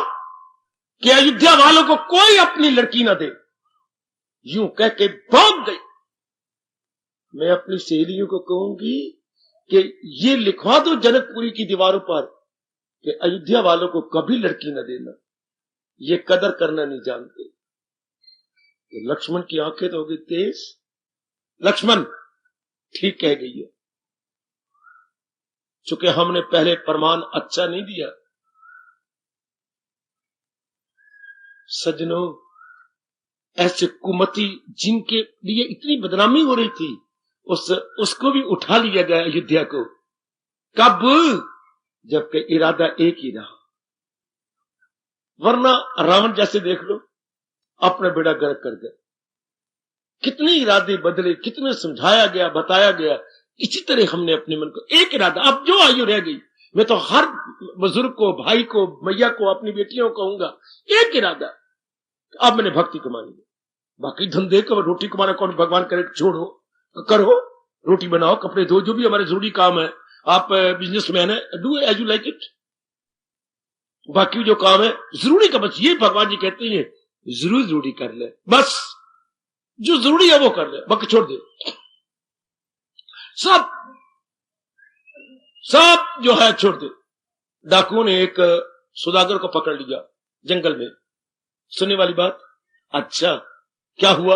कि अयोध्या वालों को कोई अपनी लड़की ना दे। यूं कह के भाग गई। मैं अपनी सहेलियों को कहूंगी कि ये लिखवा दो जनकपुरी की दीवारों पर कि अयोध्या वालों को कभी लड़की न देना, ये कदर करना नहीं जानते। तो लक्ष्मण की आंखें तो हो गई तेज। लक्ष्मण ठीक कह गई है, चूंकि हमने पहले प्रमाण अच्छा नहीं दिया। सज्जनों, ऐसे कुमति जिनके लिए इतनी बदनामी हो रही थी, उसको भी उठा लिया गया अयोध्या को। कब, जबकि इरादा एक ही रहा। वरना रावण जैसे देख लो, अपना बेड़ा गर्क कर गए। कितने इरादे बदले, कितने समझाया गया, बताया गया। इसी तरह हमने अपने मन को एक इरादा, अब जो आयु रह गई, मैं तो हर बुजुर्ग को, भाई को, मैया को, अपनी बेटियों को कहूंगा, एक इरादा, अब मैंने भक्ति कमानी है। बाकी धंधे को, रोटी कमाना कौन भगवान करे, छोड़ो, करो, रोटी बनाओ, कपड़े धो, जो भी हमारे जरूरी काम है। आप बिजनेसमैन है, do as you like it. बाकी जो काम है जरूरी का, बस ये भगवान जी कहते हैं जरूरी कर ले, बस जो जरूरी है वो कर ले, बाकी छोड़ दे। सब जो है छोड़ दे। डाकुओं ने एक सौदागर को पकड़ लिया जंगल में। सुनने वाली बात, अच्छा क्या हुआ,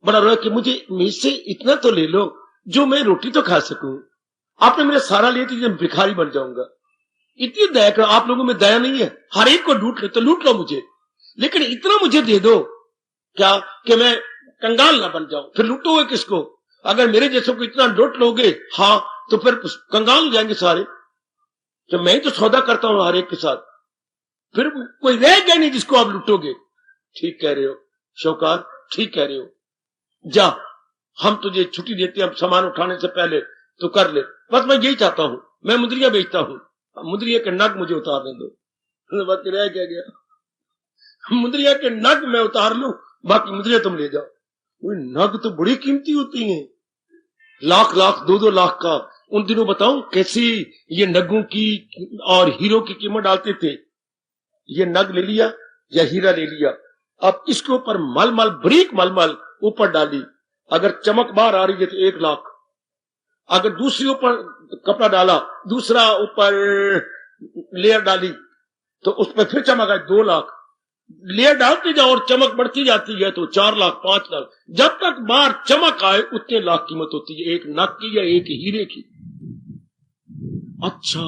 बड़ा रोया कि मुझसे इतना तो ले लो जो मैं रोटी तो खा सकूं। आपने मेरा सारा लिया तो भिखारी बन जाऊंगा। इतनी दया करो, आप लोगों में दया नहीं है, हर एक को लूट ले तो लूट लो मुझे, लेकिन इतना मुझे दे दो क्या कि मैं कंगाल ना बन जाऊं। फिर लूटोगे किसको, अगर मेरे जैसों को इतना लूट लोगे, हाँ, तो फिर कंगाल हो जाएंगे सारे। तो मैं ही तो सौदा करता हूं हर एक के साथ, फिर कोई रहेगा नहीं जिसको आप लूटोगे। ठीक कह रहे हो शौकार, ठीक कह रहे हो, जा, हम तुझे छुट्टी देते हैं, सामान उठाने से पहले तो कर ले। बस मैं यही चाहता हूं, मैं मुंदरिया बेचता हूं, मुंदरिया के नग मुझे उतारने दो। बाकी रह क्या गया, मुंदरिया के नग मैं उतार लूं, बाकी मुंदरिया तुम ले जाओ। वो नग तो बड़ी कीमती होती हैं, लाख लाख, 2-2 लाख का। उन दिनों बताऊं कैसी ये नगों की और हीरो की कीमत डालते थे। ये नग ले लिया या हीरा ले लिया, अब इसके ऊपर मलमल, बरीक मलमल ऊपर डाली, अगर चमक बाहर आ रही है तो 1 लाख, अगर दूसरी ऊपर कपड़ा डाला, दूसरा ऊपर लेयर डाली तो उस पर फिर चमक आए 2 लाख, लेयर डालते जाओ और चमक बढ़ती जाती है तो 4 लाख, 5 लाख, जब तक बाहर चमक आए उतने लाख कीमत होती है एक नग की या एक हीरे की। अच्छा,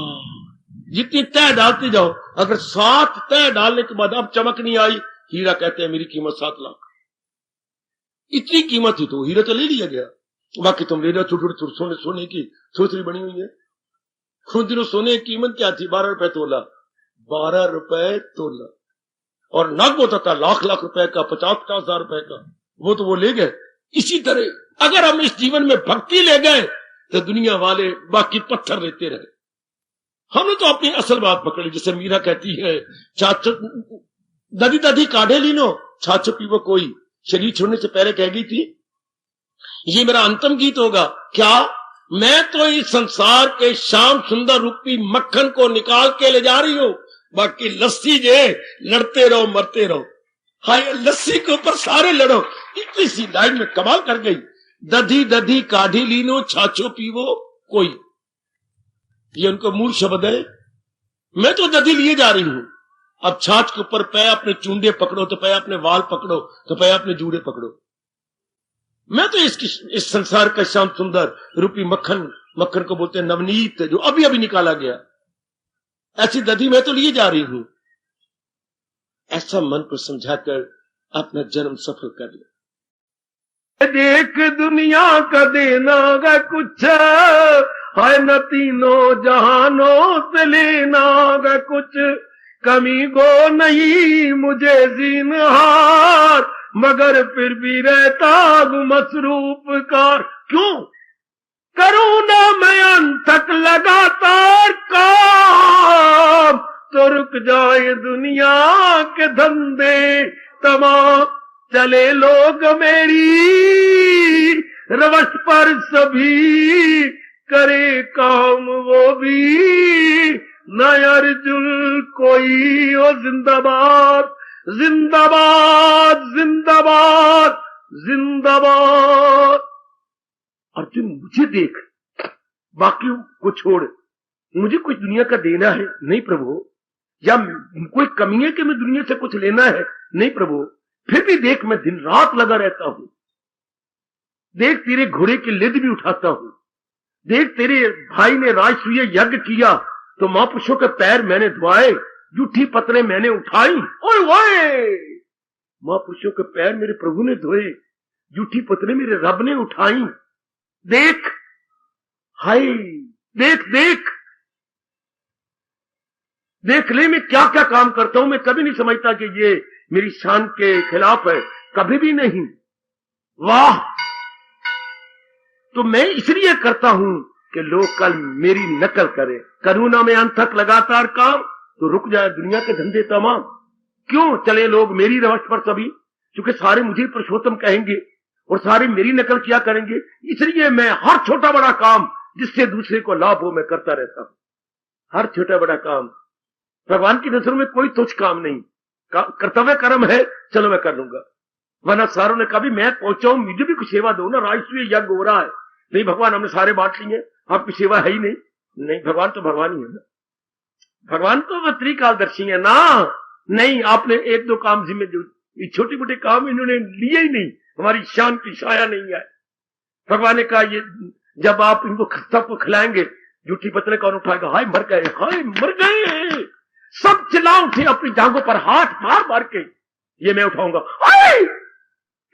जितनी तय डालते जाओ, अगर 7 तय डालने के बाद अब चमक नहीं आई, हीरा कहते हैं मेरी कीमत 7 लाख। इतनी कीमत थी तो हीरा तो ले लिया गया, बाकी तुम ले लो। छोटे सोने की छोथरी बनी हुई है। उन दिनों सोने की कीमत क्या थी, 12 रुपए तोला, 12 रुपए तोला। और नग होता था लाख लाख रुपए का, 50-50 हजार रुपए का, वो तो वो ले गए। इसी तरह अगर हम इस जीवन में भक्ति ले गए तो दुनिया वाले बाकी पत्थर लेते रहे। हमने तो अपनी असल बात पकड़ी, जैसे मीरा कहती है, चाचो दादी दादी काढ़े लीनो, छाछो पीवो कोई। शरीर छोड़ने से पहले कह गई थी ये मेरा अंतिम गीत होगा। क्या, मैं तो इस संसार के श्याम सुंदर रूपी मक्खन को निकाल के ले जा रही हूं, बाकी लस्सी जे लड़ते रहो मरते रहो। हाय लस्सी के ऊपर सारे लड़ो। इतनी सी लाइन में कमाल कर गई। दधी दधी काढ़ी लीनो छाछो पीवो कोई, ये उनको मूल शब्द है। मैं तो दधी लिए जा रही हूं, अब छाछ के ऊपर पै अपने चूंडे पकड़ो तो पै अपने वाल पकड़ो तो पै अपने जूड़े पकड़ो। मैं तो इस संसार का श्याम सुंदर रूपी मक्खन, मक्खन को बोलते हैं नवनीत, जो अभी अभी निकाला गया, ऐसी दधी मैं तो लिए जा रही हूं। ऐसा मन को समझाकर अपना जन्म सफल कर ले। देख दुनिया का देना गा कुछ है न, तीनों जहानों से लेना गा कुछ, कमी गो नहीं मुझे ज़िन्हार, मगर फिर भी रहता हूं मसरूफ कार। क्यों करूं ना मैं अंत तक लगातार काम, तो रुक जाए दुनिया के धंधे तमाम, चले लोग मेरी रवश पर सभी, करे काम वो भी न अर्जुन कोई हो। जिंदाबाद जिंदाबाद जिंदाबाद जिंदाबाद। अर्जुन मुझे देख, बाकी को छोड़, मुझे कुछ दुनिया का देना है नहीं प्रभु, या कोई कमी है कि मैं दुनिया से कुछ लेना है नहीं प्रभु, फिर भी देख मैं दिन रात लगा रहता हूं। देख तेरे घोड़े की लिद भी उठाता हूं, देख तेरे भाई ने राजसूय यज्ञ किया तो महापुरुषों के पैर मैंने धुआए, जूठी पत्रे मैंने उठाई। ओए ओए, महापुरुषों के पैर मेरे प्रभु ने धोए, जूठी पत्रे मेरे रब ने उठाई। देख हाय, देख देख देख ले मैं क्या क्या काम करता हूं। मैं कभी नहीं समझता कि ये मेरी शान के खिलाफ है, कभी भी नहीं। वाह, तो मैं इसलिए करता हूं कि लोग कल मेरी नकल करें। करूं ना मैं अंत तक लगातार काम, तो रुक जाए दुनिया के धंधे तमाम। क्यों चले लोग मेरी रवश पर सभी, क्योंकि सारे मुझे पुरुषोत्तम कहेंगे और सारे मेरी नकल किया करेंगे। इसलिए मैं हर छोटा बड़ा काम जिससे दूसरे को लाभ हो मैं करता रहता हूं। हर छोटा बड़ा काम भगवान की नजरों में कोई तुच्छ काम नहीं। कर्तव्य कर्म है, चलो मैं कर लूंगा। वरना सारों ने कभी मैं पहुंचा हूं, मुझे भी कुछ सेवा दो ना, राजसूय यज्ञ हो रहा है। नहीं भगवान हमने सारे बांट लिए, आपकी सेवा है ही नहीं। नहीं, भगवान तो भगवान ही है ना, भगवान तो त्रिकालदर्शी है ना। नहीं, आपने एक दो काम जिम्मे जो छोटे मोटे काम इन्होंने लिए ही नहीं, हमारी शान की छाया नहीं है। भगवान ने कहा ये जब आप इनको सबको खिलाएंगे, जूठी पत्रे कौन उठाएगा? हाय मर गए, हाय मर गए। सब चिल्ला उठे अपनी जांघों पर हाथ मार मार के, ये मैं उठाऊंगा।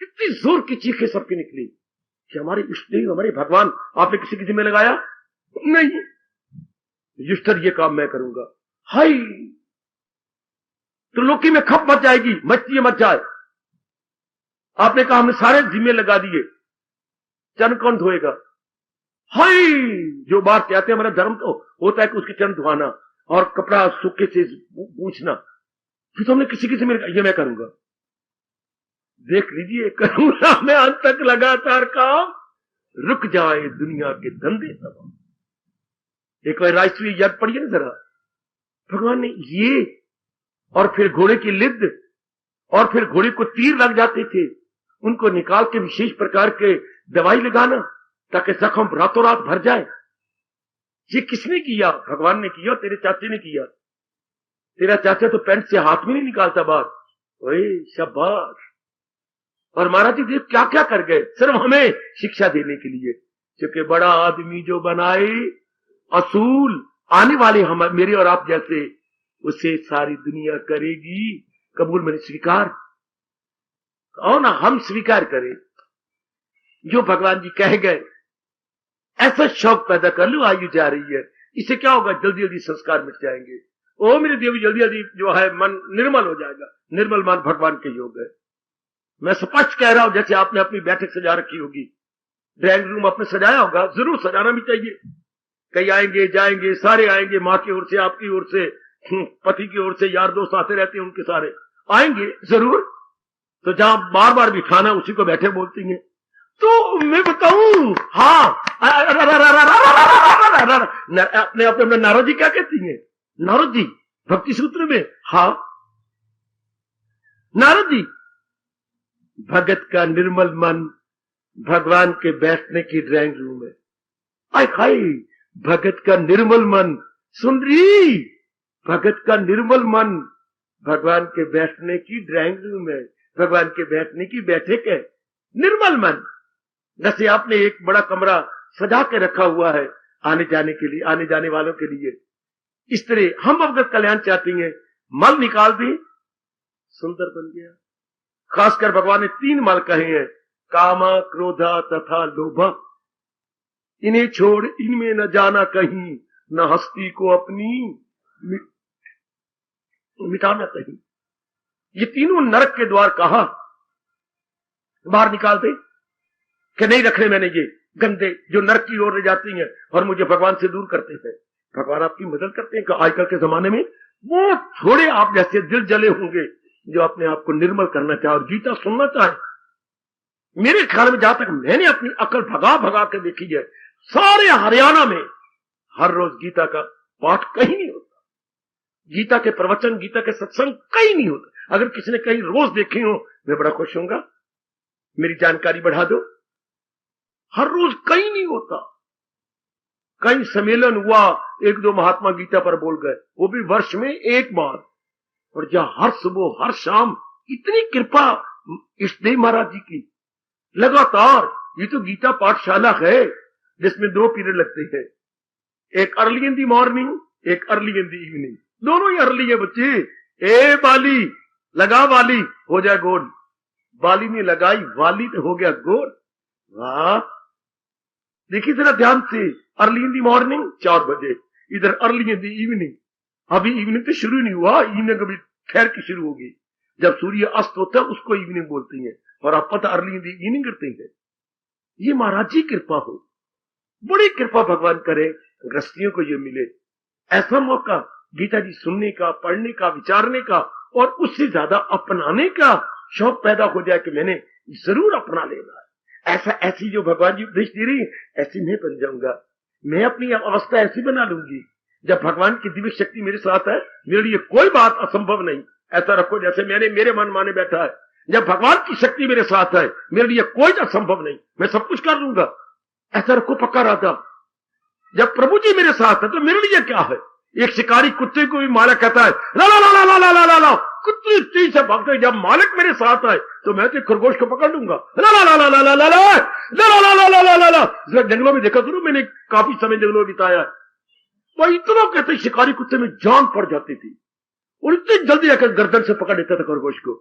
इतनी जोर की चीखें सबकी निकली कि हमारे इष्ट देव, हमारे भगवान, आपने किसी की जिम्मे लगाया नहीं। युष्टर ये काम मैं करूंगा। हाय, तो लोकी में खप मच जाएगी, मचती मच जाए। आपने कहा हमने सारे जिम्मे लगा दिए, चरण कौन धोएगा? हाय, जो बात कहते हैं हमारा धर्म तो होता है कि उसके चरण धोना और कपड़ा सूखे से पूछना, फिर तो हमने किसी किसी में ये मैं करूंगा। देख लीजिए, करूंगा मैं अंत तक लगातार काम, रुक जाए दुनिया के धंधे तमाम। एक बार राजसूय यज्ञ पढ़िए ना जरा, भगवान ने ये, और फिर घोड़े की लिद, और फिर घोड़े को तीर लग जाते थे, उनको निकाल के विशेष प्रकार के दवाई लगाना ताकि जख्म रातों रात भर जाए। ये किसने किया? भगवान ने किया, तेरे चाचे ने किया। तेरा चाचा तो पैंट से हाथ में नहीं निकालता बाहर। ओए शाबाश। और महाराज जी देव क्या क्या कर गए सिर्फ हमें शिक्षा देने के लिए, क्योंकि बड़ा आदमी जो बनाए असूल, आने वाले हम मेरे और आप जैसे, उसे सारी दुनिया करेगी कबूल। मैंने स्वीकार आओ ना, हम स्वीकार करें जो भगवान जी कह गए। ऐसा शौक पैदा कर लो, आयु जा रही है, इससे क्या होगा? जल्दी जल्दी संस्कार मिट जाएंगे। ओ मेरे देवी, जल्दी जल्दी जो है मन निर्मल हो जाएगा। निर्मल मन भगवान के योग है। मैं स्पष्ट कह रहा हूं, जैसे आपने अपनी बैठक सजा रखी होगी, ड्राइंग रूम आपने सजाया होगा, जरूर सजाना भी चाहिए। कई आएंगे जाएंगे, सारे आएंगे, माँ की ओर से, आपकी ओर से, पति की ओर से, यार दोस्त आते रहते हैं, उनके सारे आएंगे जरूर। तो जहां बार बार बिठाना उसी को बैठे बोलती हैं। तो मैं बताऊं, हाँ, अपने अपने नारद जी क्या कहती हैं? नारद जी भक्ति सूत्र में, हाँ, नारद जी, भगत का निर्मल मन भगवान के बैठने की ड्राइंग रूम है। आय हाय, भगत का निर्मल मन, सुन रही, भगत का निर्मल मन भगवान के बैठने की ड्राइंग रूम है, भगवान के बैठने की बैठक है। निर्मल मन, जैसे आपने एक बड़ा कमरा सजा के रखा हुआ है आने जाने के लिए, आने जाने वालों के लिए, इस तरह हम अगर कल्याण चाहते हैं, मल निकाल दें, सुंदर बन गया। खासकर भगवान ने 3 मल कहे हैं, कामा, क्रोधा तथा लोभा। इन्हें छोड़ इनमें न जाना कहीं, न हस्ती को अपनी मिटाना कहीं। ये तीनों नरक के द्वार कहा, बाहर निकाल दे कि नहीं रखने मैंने ये गंदे जो नरक की ओर ले जाती हैं और मुझे भगवान से दूर करते हैं। भगवान आपकी मदद करते हैं कि आजकल के जमाने में वो थोड़े आप जैसे दिल जले होंगे जो अपने आप को निर्मल करना चाहे और गीता सुनना चाहे। मेरे ख्याल में जहां तक मैंने अपनी अकल भगा भगा के देखी है, सारे हरियाणा में हर रोज गीता का पाठ कहीं नहीं होता, गीता के प्रवचन, गीता के सत्संग कहीं नहीं होता। अगर किसी ने कहीं रोज देखे हो, मैं बड़ा खुश होऊंगा, मेरी जानकारी बढ़ा दो। हर रोज कहीं नहीं होता। कहीं सम्मेलन हुआ, 1-2 महात्मा गीता पर बोल गए, वो भी वर्ष में 1 बार। और जहां हर सुबह हर शाम इतनी कृपा इष्टदेव महाराज जी की लगातार, ये तो गीता पाठशाला है जिसमें 2 पीरियड लगते हैं, एक अर्ली इन दी मॉर्निंग, एक अर्ली इन दी इवनिंग, दोनों ही अर्ली है बच्चे। ए बाली लगा, वाली हो जाए गोल, बाली ने लगाई, वाली तो हो गया गोल। वाह, देखिए जरा ध्यान से, अर्ली इन दी मॉर्निंग 4 बजे, इधर अर्ली इन दी इवनिंग। अभी इवनिंग तो शुरू नहीं हुआ, इवनिंग अभी ठहर की शुरू होगी। जब सूर्य अस्त होता है उसको इवनिंग बोलते हैं, और आप पता अर्ली इन दी इवनिंग करते हैं। ये महाराज जी कृपा हो, बड़ी कृपा भगवान करे गृहस्थियों को ये मिले ऐसा मौका, गीता जी सुनने का, पढ़ने का, विचारने का, और उससे ज्यादा अपनाने का शौक पैदा हो जाए कि मैंने जरूर अपना लेना है। ऐसी जो भगवान जी उपदेश दे रही है, ऐसी मैं बन जाऊंगा। मैं अपनी अवस्था ऐसी बना लूंगी, जब भगवान की दिव्य शक्ति मेरे साथ है, मेरे लिए कोई बात असंभव नहीं। ऐसा रखो जैसे मैंने मेरे मन माने बैठा है, जब भगवान की शक्ति मेरे साथ है, मेरे लिए कोई असंभव नहीं, मैं सब कुछ कर लूंगा। ऐसा रखो पक्का रहता। जब प्रभु जी मेरे साथ है तो मेरे लिए क्या है। एक शिकारी कुत्ते को भी मालिक कहता है ला ला ला ला ला ला ला ला, कुत्ते तेज से भागते हैं। जब मालिक मेरे साथ है तो मैं तो खरगोश को पकड़ लूंगा। ला ला ला ला ला ला ला ला ला ला ला ला ला। जंगलों में देखा करो, मैंने काफी समय जंगलों में बिताया, तो इतना कहते शिकारी कुत्ते में जान पड़ जाती थी और इतनी जल्दी आकर गर्दन से पकड़ लेता था खरगोश को।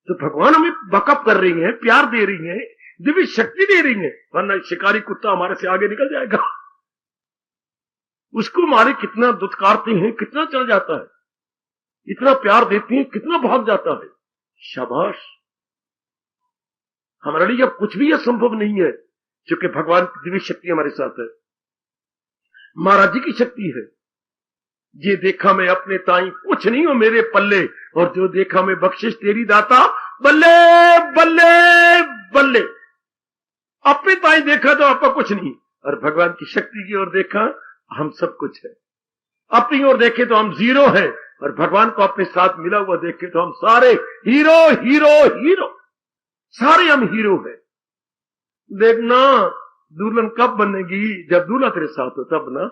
तो भगवान हमें बकअप कर रही है, प्यार दे रही है, दिव्य शक्ति दे रही है, वरना शिकारी कुत्ता हमारे से आगे निकल जाएगा। उसको मारे कितना दुत्कारते हैं, कितना चल जाता है, इतना प्यार देते हैं, कितना भाग जाता है। शाबाश, हमारे लिए अब कुछ भी असंभव नहीं है, क्योंकि भगवान की दिव्य शक्ति हमारे साथ है, महाराज जी की शक्ति है। ये देखा मैं अपने ताई, कुछ नहीं हो मेरे पल्ले, और जो देखा मैं बख्शिश तेरी दाता, बल्ले बल्ले बल्ले। अपने ताई देखा तो आपका कुछ नहीं, और भगवान की शक्ति की ओर देखा हम सब कुछ है। अपनी ओर देखे तो हम जीरो है, और भगवान को अपने साथ मिला हुआ देखे तो हम सारे हीरो हीरो हीरो, सारे हम हीरो है। देखना दुल्हन कब बनेगी, जब दूल्हा तेरे साथ हो तब ना,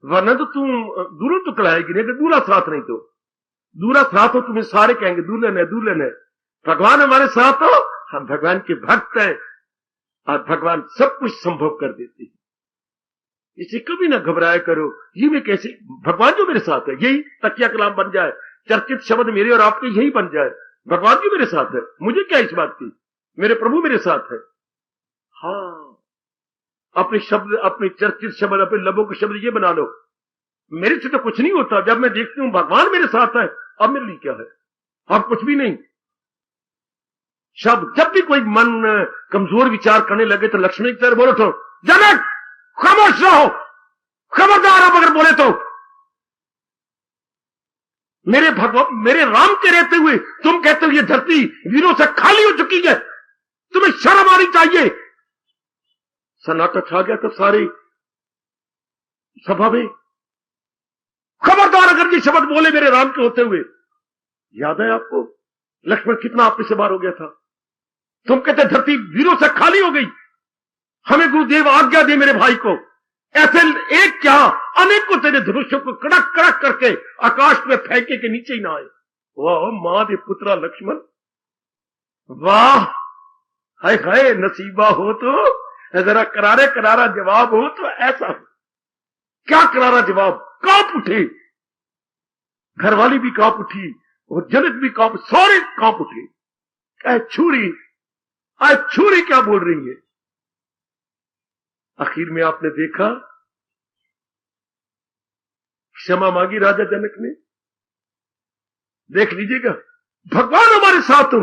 वरना तो तू दुल्हन तो कराएगी नहीं, अगर दूल्हा साथ नहीं तो। दूल्हा साथ हो तुम्हें सारे कहेंगे दुल्हन है दुल्हन है। भगवान हमारे साथ हो, हम भगवान के भक्त हैं, और भगवान सब कुछ संभव कर देते हैं। इसे कभी ना घबराया करो, ये मैं कैसे, भगवान जो मेरे साथ है, यही तकिया कलाम बन जाए, चर्चित शब्द मेरे और आपके यही बन जाए। भगवान जी मेरे साथ है, मुझे क्या इस बात की, मेरे प्रभु मेरे साथ है। हाँ, अपने शब्द, अपने चर्चित शब्द, अपने लबों के शब्द ये बना लो, मेरे से तो कुछ नहीं होता। जब मैं देखती हूं भगवान मेरे साथ है, अब मेरे लिए क्या है, अब कुछ भी नहीं। शब्द, जब भी कोई मन कमजोर विचार करने लगे तो लक्ष्मी की तरह बोलो तो, जनक खामोश रहो, खबरदार आप अगर बोले तो। मेरे भगवान, मेरे राम के रहते हुए तुम कहते हो ये धरती वीरों से खाली हो चुकी है, तुम्हें शर्म आनी चाहिए। सन्नाटा छा गया तो सारी सभा में, खबरदार अगर ये शब्द बोले मेरे राम के होते हुए। याद है आपको लक्ष्मण कितना आप से बार हो गया था। तुम कहते धरती वीरों से खाली हो गई, हमें गुरुदेव आज्ञा दे मेरे भाई को, ऐसे एक क्या अनेकों तेरे धनुषों को कड़क कड़क करके आकाश में फेंके के नीचे ही ना आए। वाह मां दे पुत्रा लक्ष्मण, वाह हाय हाय नसीबा हो तो जरा करारे करारा जवाब हो तो ऐसा हो। क्या करारा जवाब, कांप उठे, घरवाली भी कांप उठी और जनक भी कांप, सारे कांप उठे। छुरी आज छुरी क्या बोल रही है। आखिर में आपने देखा क्षमा मांगी राजा जनक ने। देख लीजिएगा भगवान हमारे साथ हो,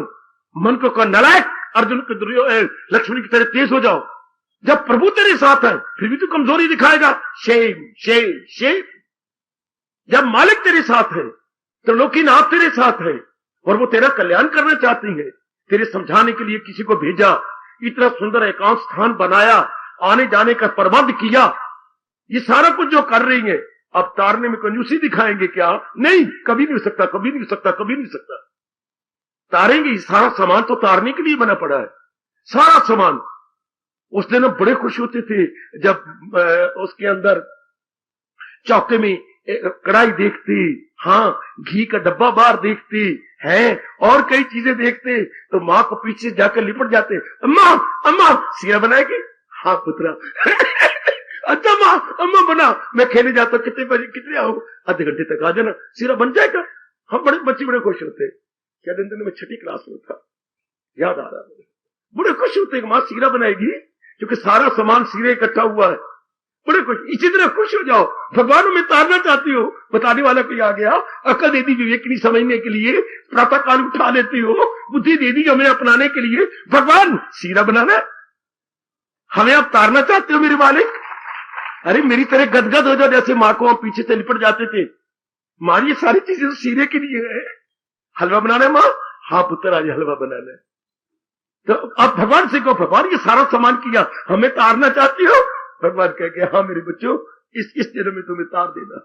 मन को कहा नालायक अर्जुन के लक्ष्मण की तरह तेज हो जाओ। जब प्रभु तेरे साथ है फिर भी तू कमजोरी दिखाएगा। Shem Shem Shem. जब मालिक तेरे साथ है, त्रिलोकीनाथ तेरे साथ है और वो तेरा कल्याण करना चाहती है, तेरे समझाने के लिए किसी को भेजा, इतना सुंदर एकांत स्थान बनाया, आने जाने का प्रबंध किया, ये सारा कुछ जो कर रही है, अब तारने में कंजूसी दिखाएंगे क्या? नहीं, कभी नहीं हो सकता, कभी नहीं हो सकता, कभी नहीं हो सकता। तारेंगे, सारा सामान तो तारने के लिए बना पड़ा है, सारा सामान। उस दिन हम बड़े खुश होते थे जब उसके अंदर चौके में कढ़ाई देखती, हाँ घी का डब्बा बाहर देखती है और कई चीजें देखते तो माँ को पीछे जाकर लिपट जाते, अम्मा अम्मा सीरा बनाएगी? हाँ पुत्रा अच्छा माँ अम्मा बना, मैं खेलने जाता हूँ, कितने बजे कितने आओ? आधे घंटे तक आ जाना, सीरा बन जाएगा। हम बड़े बच्चे बड़े खुश होते। क्या दिन में 6ठी क्लास में था, याद आ रहा है, बड़े खुश होते माँ सीरा बनाएगी क्योंकि सारा सामान सीरे इकट्ठा हुआ है। बड़े खुश, इसी तरह खुश हो जाओ। भगवान में तारना चाहती हो, बताने वाला कोई आ गया, अकल दे दी विवेक नहीं समझने के लिए, प्रातः काल उठा लेती हो, बुद्धि दे दी हमें अपनाने के लिए। भगवान सीरा बनाना, हमें आप तारना चाहते हो मेरे मालिक? अरे मेरी तरह गदगद हो जाओ जैसे माँ को हम पीछे से लिपट जाते थे। माँ ये सारी चीजें तो सीरे के लिए है। हलवा बनाना है माँ? हाँ पुत्र आज हलवा बनाना है। तो आप भगवान से कहो, भगवान ये सारा सामान किया, हमें तारना चाहती हो? भगवान कह के हाँ मेरे बच्चों, इस जन्म में तुम्हें तार देना।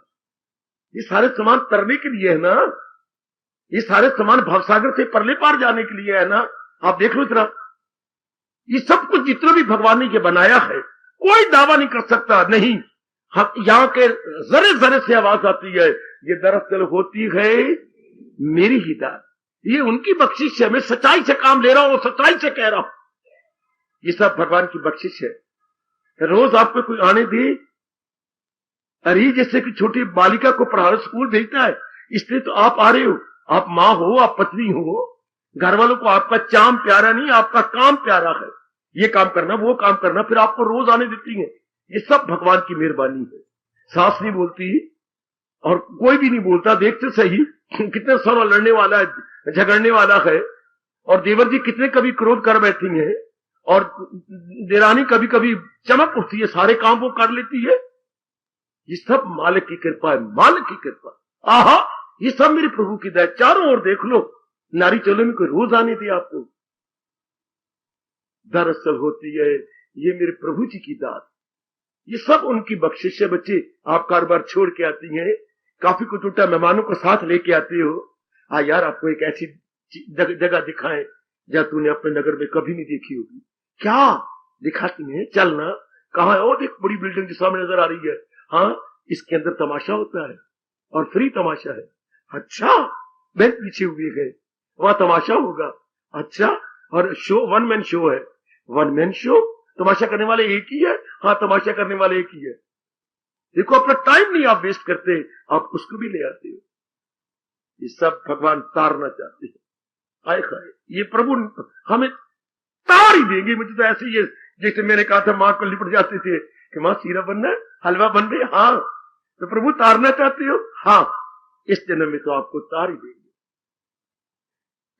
ये सारे सामान तरने के लिए है ना, ये सारे सामान भवसागर से परले पार जाने के लिए है ना। आप देख लो इतना, ये सब कुछ जितना भी भगवान ने ये बनाया है, कोई दावा नहीं कर सकता। नहीं, हम यहाँ के जरे जरे से आवाज आती है, ये दरअसल होती है मेरी ही दान, ये उनकी बख्शिश है। मैं सच्चाई से काम ले रहा हूं, सच्चाई से कह रहा हूं, ये सब भगवान की बख्शिश है। रोज आपको कोई आने दे, अरे जैसे कि छोटी बालिका को पढ़ाने स्कूल भेजता है, इसलिए तो आप आ रहे हो। आप माँ हो, आप पत्नी हो, घर वालों को आपका चाम प्यारा नहीं, आपका काम प्यारा है। ये काम करना, वो काम करना, फिर आपको रोज आने देती है। ये सब भगवान की मेहरबानी है। सास नहीं बोलती और कोई भी नहीं बोलता, देखते सही कितने सर लड़ने वाला है, झगड़ने वाला है। और देवर जी कितने कभी क्रोध कर बैठी है, और देरानी कभी कभी चमक उठती है, सारे काम वो कर लेती है। ये सब मालिक की कृपा है, मालिक की कृपा। आहा, ये सब मेरे प्रभु की दया। चारों ओर देख लो, नारी चलो में कोई रोज आने दे आपको, दरअसल होती है ये मेरे प्रभु जी की दात। ये सब उनकी बख्शिश है। बच्चे आप कारोबार छोड़ के आती हैं, काफी कुछ उल्टा मेहमानों को साथ लेके आते हो। यार आपको एक ऐसी जगह दिखाएं जहां तूने अपने नगर में कभी नहीं देखी होगी। क्या दिखाती हैं? चलना। कहा है? और देख बड़ी बिल्डिंग जो सामने नजर आ रही है, हाँ इसके अंदर तमाशा होता है और फ्री तमाशा है। अच्छा, बैंक पीछे हुए गए, वहां तमाशा होगा। अच्छा, और शो वन मैन शो है। वन मैन शो, तमाशा करने वाले एक ही है? हाँ तमाशा करने वाले एक ही है। देखो अपना टाइम नहीं आप वेस्ट करते, आप उसको भी ले आते हो। ये सब भगवान तारना चाहते हैं। आए खाए ये प्रभु हमें तार ही देंगे। मुझे तो ऐसे ही, जैसे मैंने कहा था माँ को लिपट जाते थे कि माँ सीरा बनना है, हलवा बन रही, हाँ तो प्रभु तारना चाहते हो? हाँ, इस जन्म में तो आपको तार ही देंगे।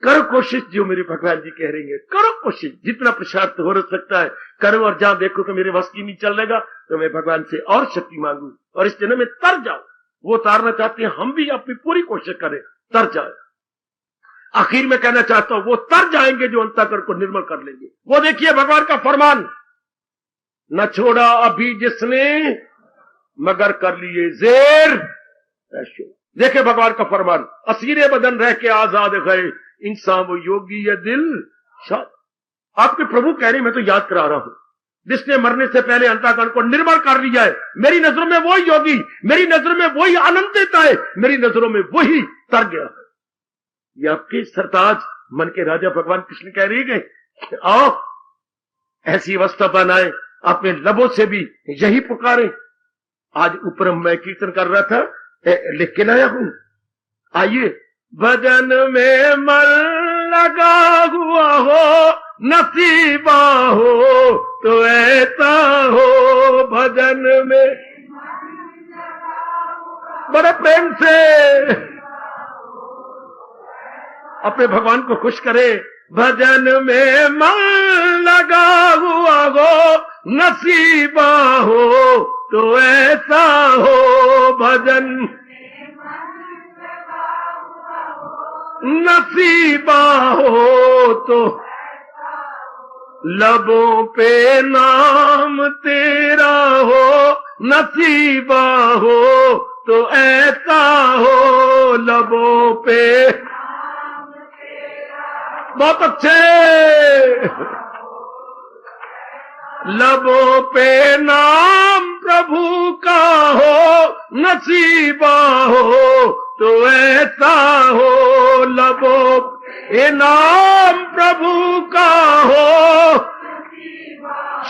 करो कोशिश, जो मेरे भगवान जी कह रही है, करो कोशिश, जितना पुरुषार्थ हो सकता है करो। और जहां देखो तो मेरे वश की नहीं चल रहेगा तो मैं भगवान से और शक्ति मांगू और इस जन्म में तर जाओ। वो तारना चाहते हैं, हम भी अपनी पूरी कोशिश करें तर जाए। आखिर में कहना चाहता हूं, वो तर जाएंगे जो अंतःकरण को निर्मल कर लेंगे। वो देखिए भगवान का फरमान, न छोड़ा अभी जिसने मगर कर लिए जेर। देखे भगवान का फरमान, असीरे बदन रह के आजाद गए इंसान वो योगी ये दिल शाद। आपके प्रभु कह रहे, मैं तो याद करा रहा हूं, जिसने मरने से पहले अंतःकरण को निर्मल कर लिया है, मेरी नजरों में वही योगी, मेरी नजरों में वही आनंद देता है, मेरी नजरों में वही तर गया है। ये आपके सरताज मन के राजा भगवान कृष्ण कह रही गए, आओ ऐसी अवस्था बनाए, अपने लबों से भी यही पुकारे। आज ऊपर मैं कीर्तन कर रहा था, लिख के लाया हूं, आइए। भजन में मन लगा हुआ हो, नसीबा हो तो ऐसा हो, भजन में बड़े प्रेम से अपने भगवान को खुश करे। भजन में मन लगा हुआ हो, नसीबा हो तो ऐसा हो, भजन नसीबा हो तो लबों पे नाम तेरा हो, नसीबा हो तो ऐसा हो, लबों पे। बहुत अच्छे। लबों पे नाम प्रभु का हो, नसीबा हो तो ऐसा हो, लबों पे नाम प्रभु का हो।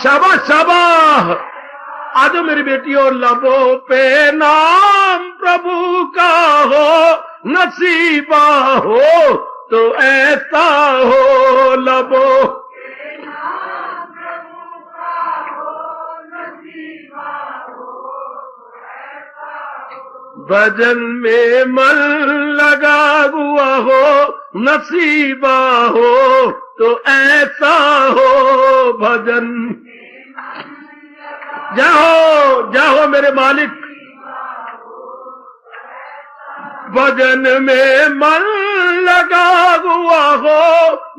शाबाश शाबाश, आज मेरी बेटियों, लबों पे नाम प्रभु का हो, नसीबा हो तो ऐसा हो, लबों भजन में मन लगा हुआ हो, नसीबा हो तो ऐसा हो, भजन। जाओ जाओ मेरे मालिक, भजन में मन लगा हुआ हो,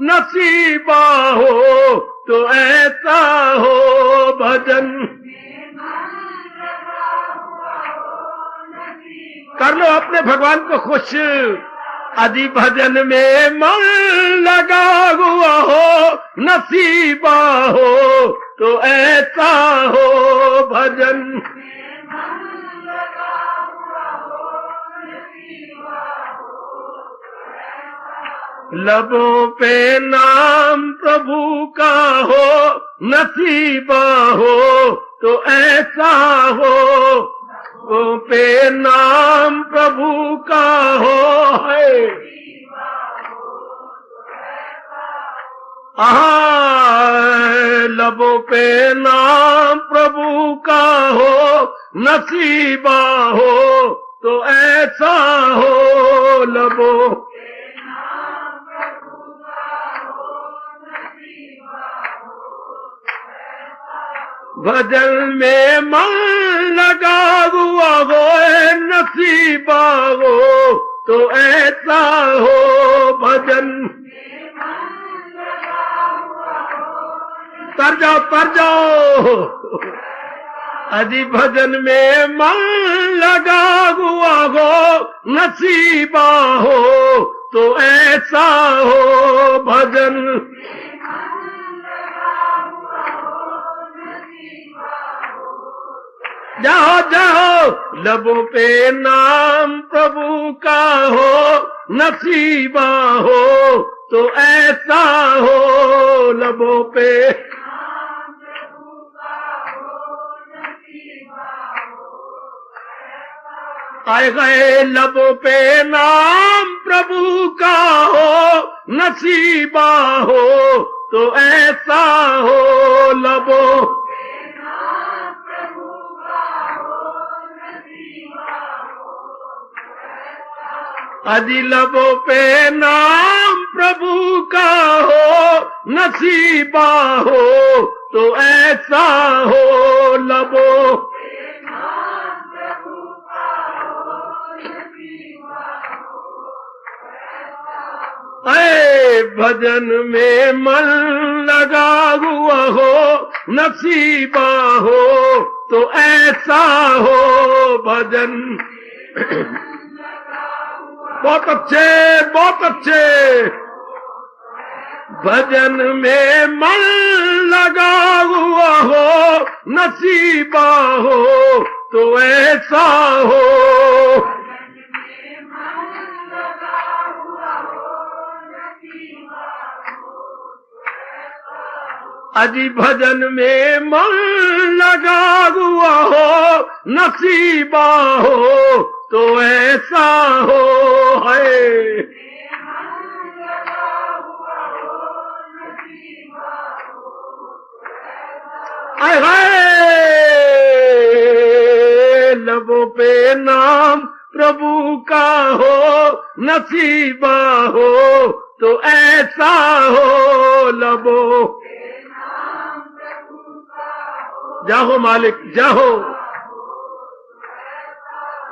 नसीबा हो तो ऐसा हो, भजन। कर लो अपने भगवान को खुश। आदि भजन में मन लगा हुआ हो, नसीबा हो तो ऐसा हो, भजन। लबों पे नाम प्रभु का हो, नसीबा हो तो ऐसा हो, लबों पे नाम प्रभु का हो है। लबों पे नाम प्रभु का हो, नसीबा हो तो ऐसा हो, लबों भजन में मन लगा हुआ हो, नसीबा हो तो ऐसा हो, भजन। तर जाओ अजी भजन में मन लगा हुआ हो, नसीबा हो तो ऐसा हो, भजन। जाओ जाओ लबों पे नाम प्रभु का हो, नसीबा हो तो ऐसा हो, लबों पे आए गए। लबों पे नाम प्रभु का हो, नसीबा हो तो ऐसा हो, लबों अजी लबों पे नाम प्रभु का हो, नसीबा हो तो ऐसा हो, लबों ऐ भजन में मन लगा हुआ हो, नसीबा हो तो ऐसा हो, भजन। बहुत अच्छे, बहुत अच्छे। भजन में मन लगा हुआ हो, नसीबा हो तो ऐसा हो। अजी भजन में मन लगा हुआ हो, नसीबा हो तो ऐसा हो है। आए हाय, लबों पे नाम प्रभु का हो, नसीबा हो तो ऐसा हो। लबों जाहो मालिक जाहो,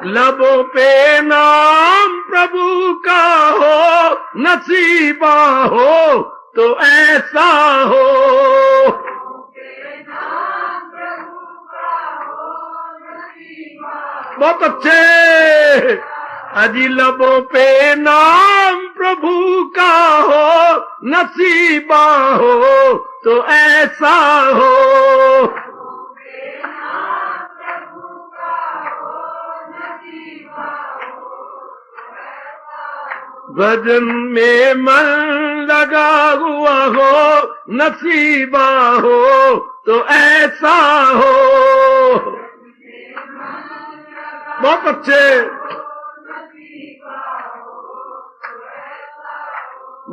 लबों पे नाम प्रभु का हो, नसीबा हो तो ऐसा हो। बहुत अच्छे। अजी लबों पे नाम प्रभु का हो, नसीबा हो तो ऐसा हो। भजन में मन लगा हुआ हो, नसीबा हो तो ऐसा हो। बहुत अच्छे।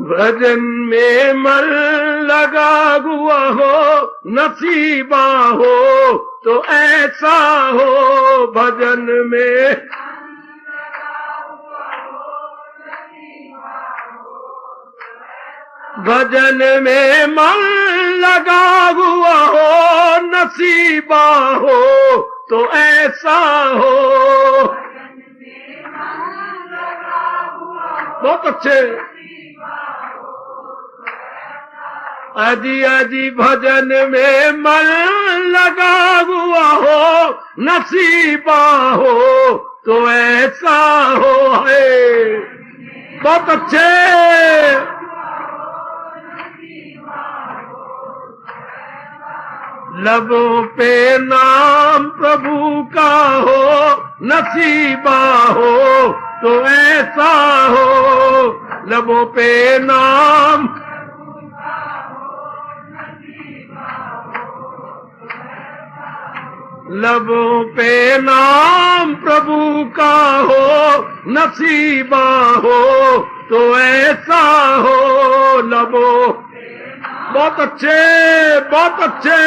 भजन में मन लगा हुआ हो, नसीबा हो तो ऐसा हो। भजन में भजन में मन लगा हुआ हो, नसीबा हो तो ऐसा हो। बहुत अच्छे। आदि आदि भजन में मन लगा हुआ हो, नसीबा हो तो ऐसा हो है। बहुत अच्छे। लबों पे नाम प्रभु का हो, नसीबा हो तो ऐसा हो। लबों पे नाम लबों पे नाम प्रभु का हो, नसीबा हो तो ऐसा हो। लबों बहुत अच्छे, बहुत अच्छे।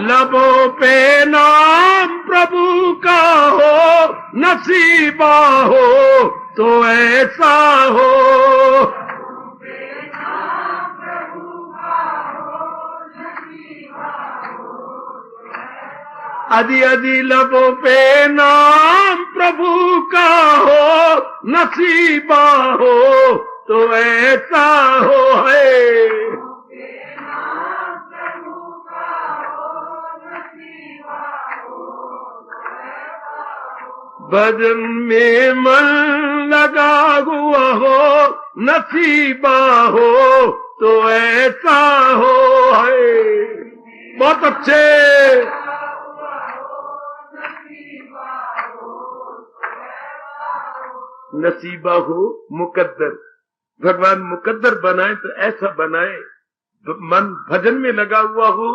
लबों पे नाम प्रभु का हो, नसीबा हो तो ऐसा हो। आदि आदि लबों पे नाम प्रभु का हो, नसीबा हो तो ऐसा हो है। भजन में मन लगा हुआ हो, नसीबा हो तो ऐसा हो है। बहुत अच्छे। नसीबा हो मुकद्दर, भगवान मुकद्दर बनाए तो ऐसा बनाए। मन भजन में लगा हुआ हो,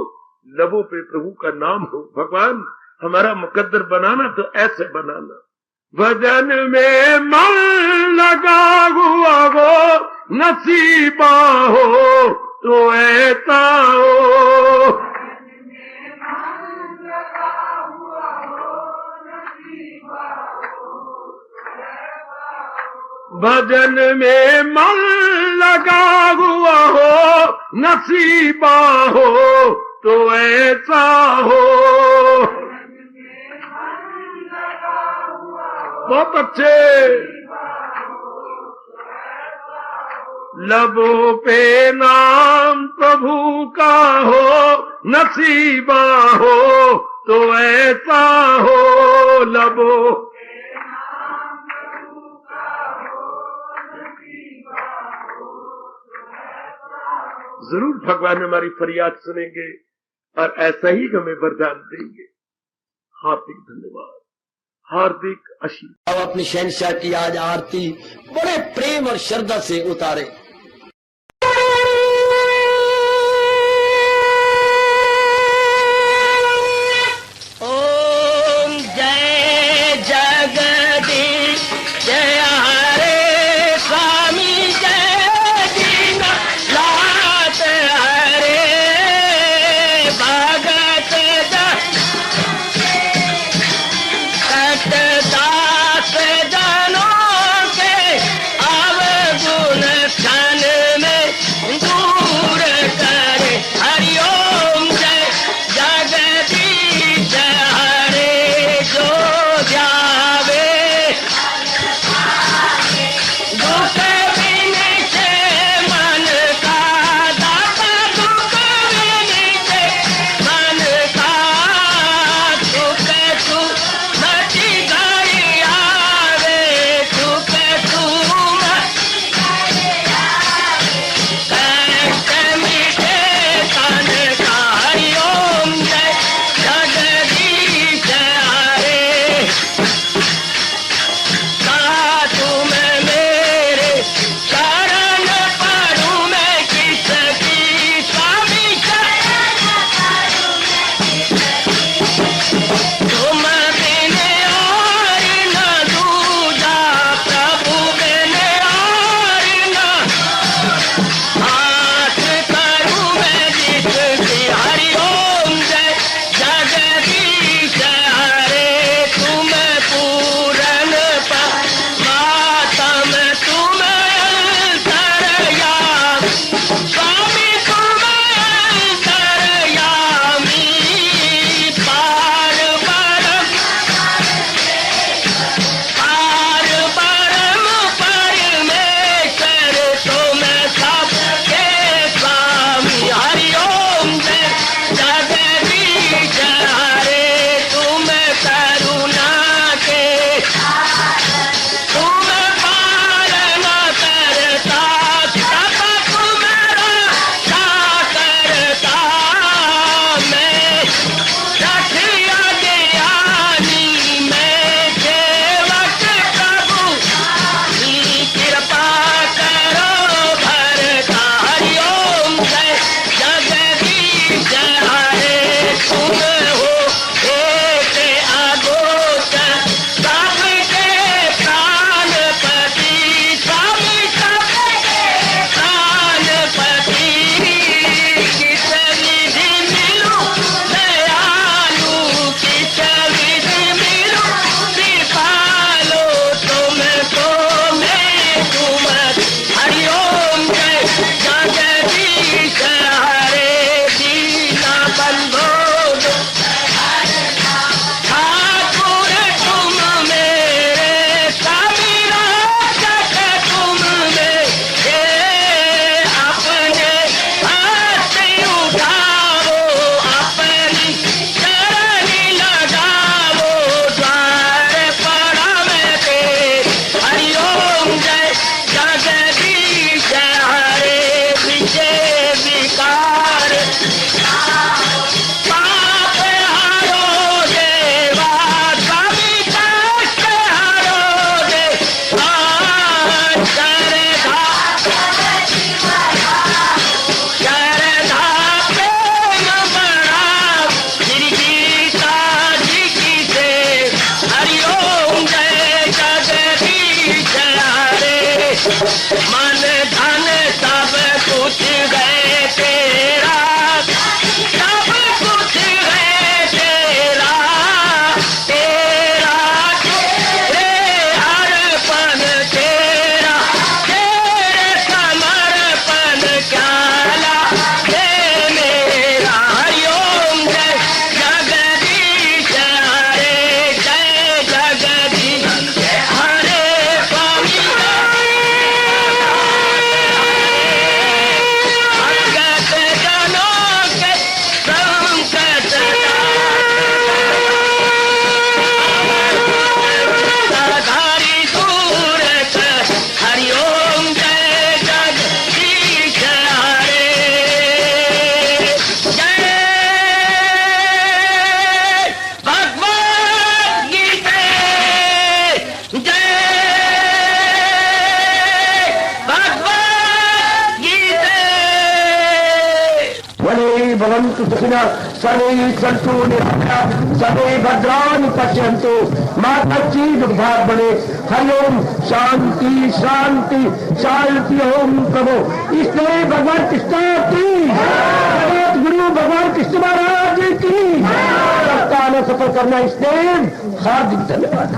लबों पे प्रभु का नाम हो। भगवान हमारा मुकद्दर बनाना तो ऐसे बनाना। भजन में मन लगा हुआ हो, नसीबा हो तो ऐसा हो। भजन में मन लगा हुआ हो, नसीबा हो तो ऐसा हो। बहुत अच्छे। लबों पे नाम प्रभु का हो, नसीबा हो तो ऐसा हो। लबो। जरूर भगवान हमारी फरियाद सुनेंगे और ऐसा ही हमें वरदान देंगे। हार्दिक धन्यवाद, हार्दिक आशीर्वाद। अब अपनी शहंशाह की आज आरती बड़े प्रेम और श्रद्धा से उतारे। ओम जय जगदीश जय हरे स्वामी जय दीनानाथ हरे भगत दास जनों के अवगुण भवन्तु सुखिनः सर्वे सन्तु निरामयाः सर्वे भद्राणि पश्यन्तु मा कश्चित् दुर्भाग् भवेत्। हरि ओम शांति शांति शांति। ओम प्रभु इसलिए भगवान कृष्ण की जगत गुरु भगवान कृष्ण महाराज की सफल करना इसलिए हार्दिक धन्यवाद।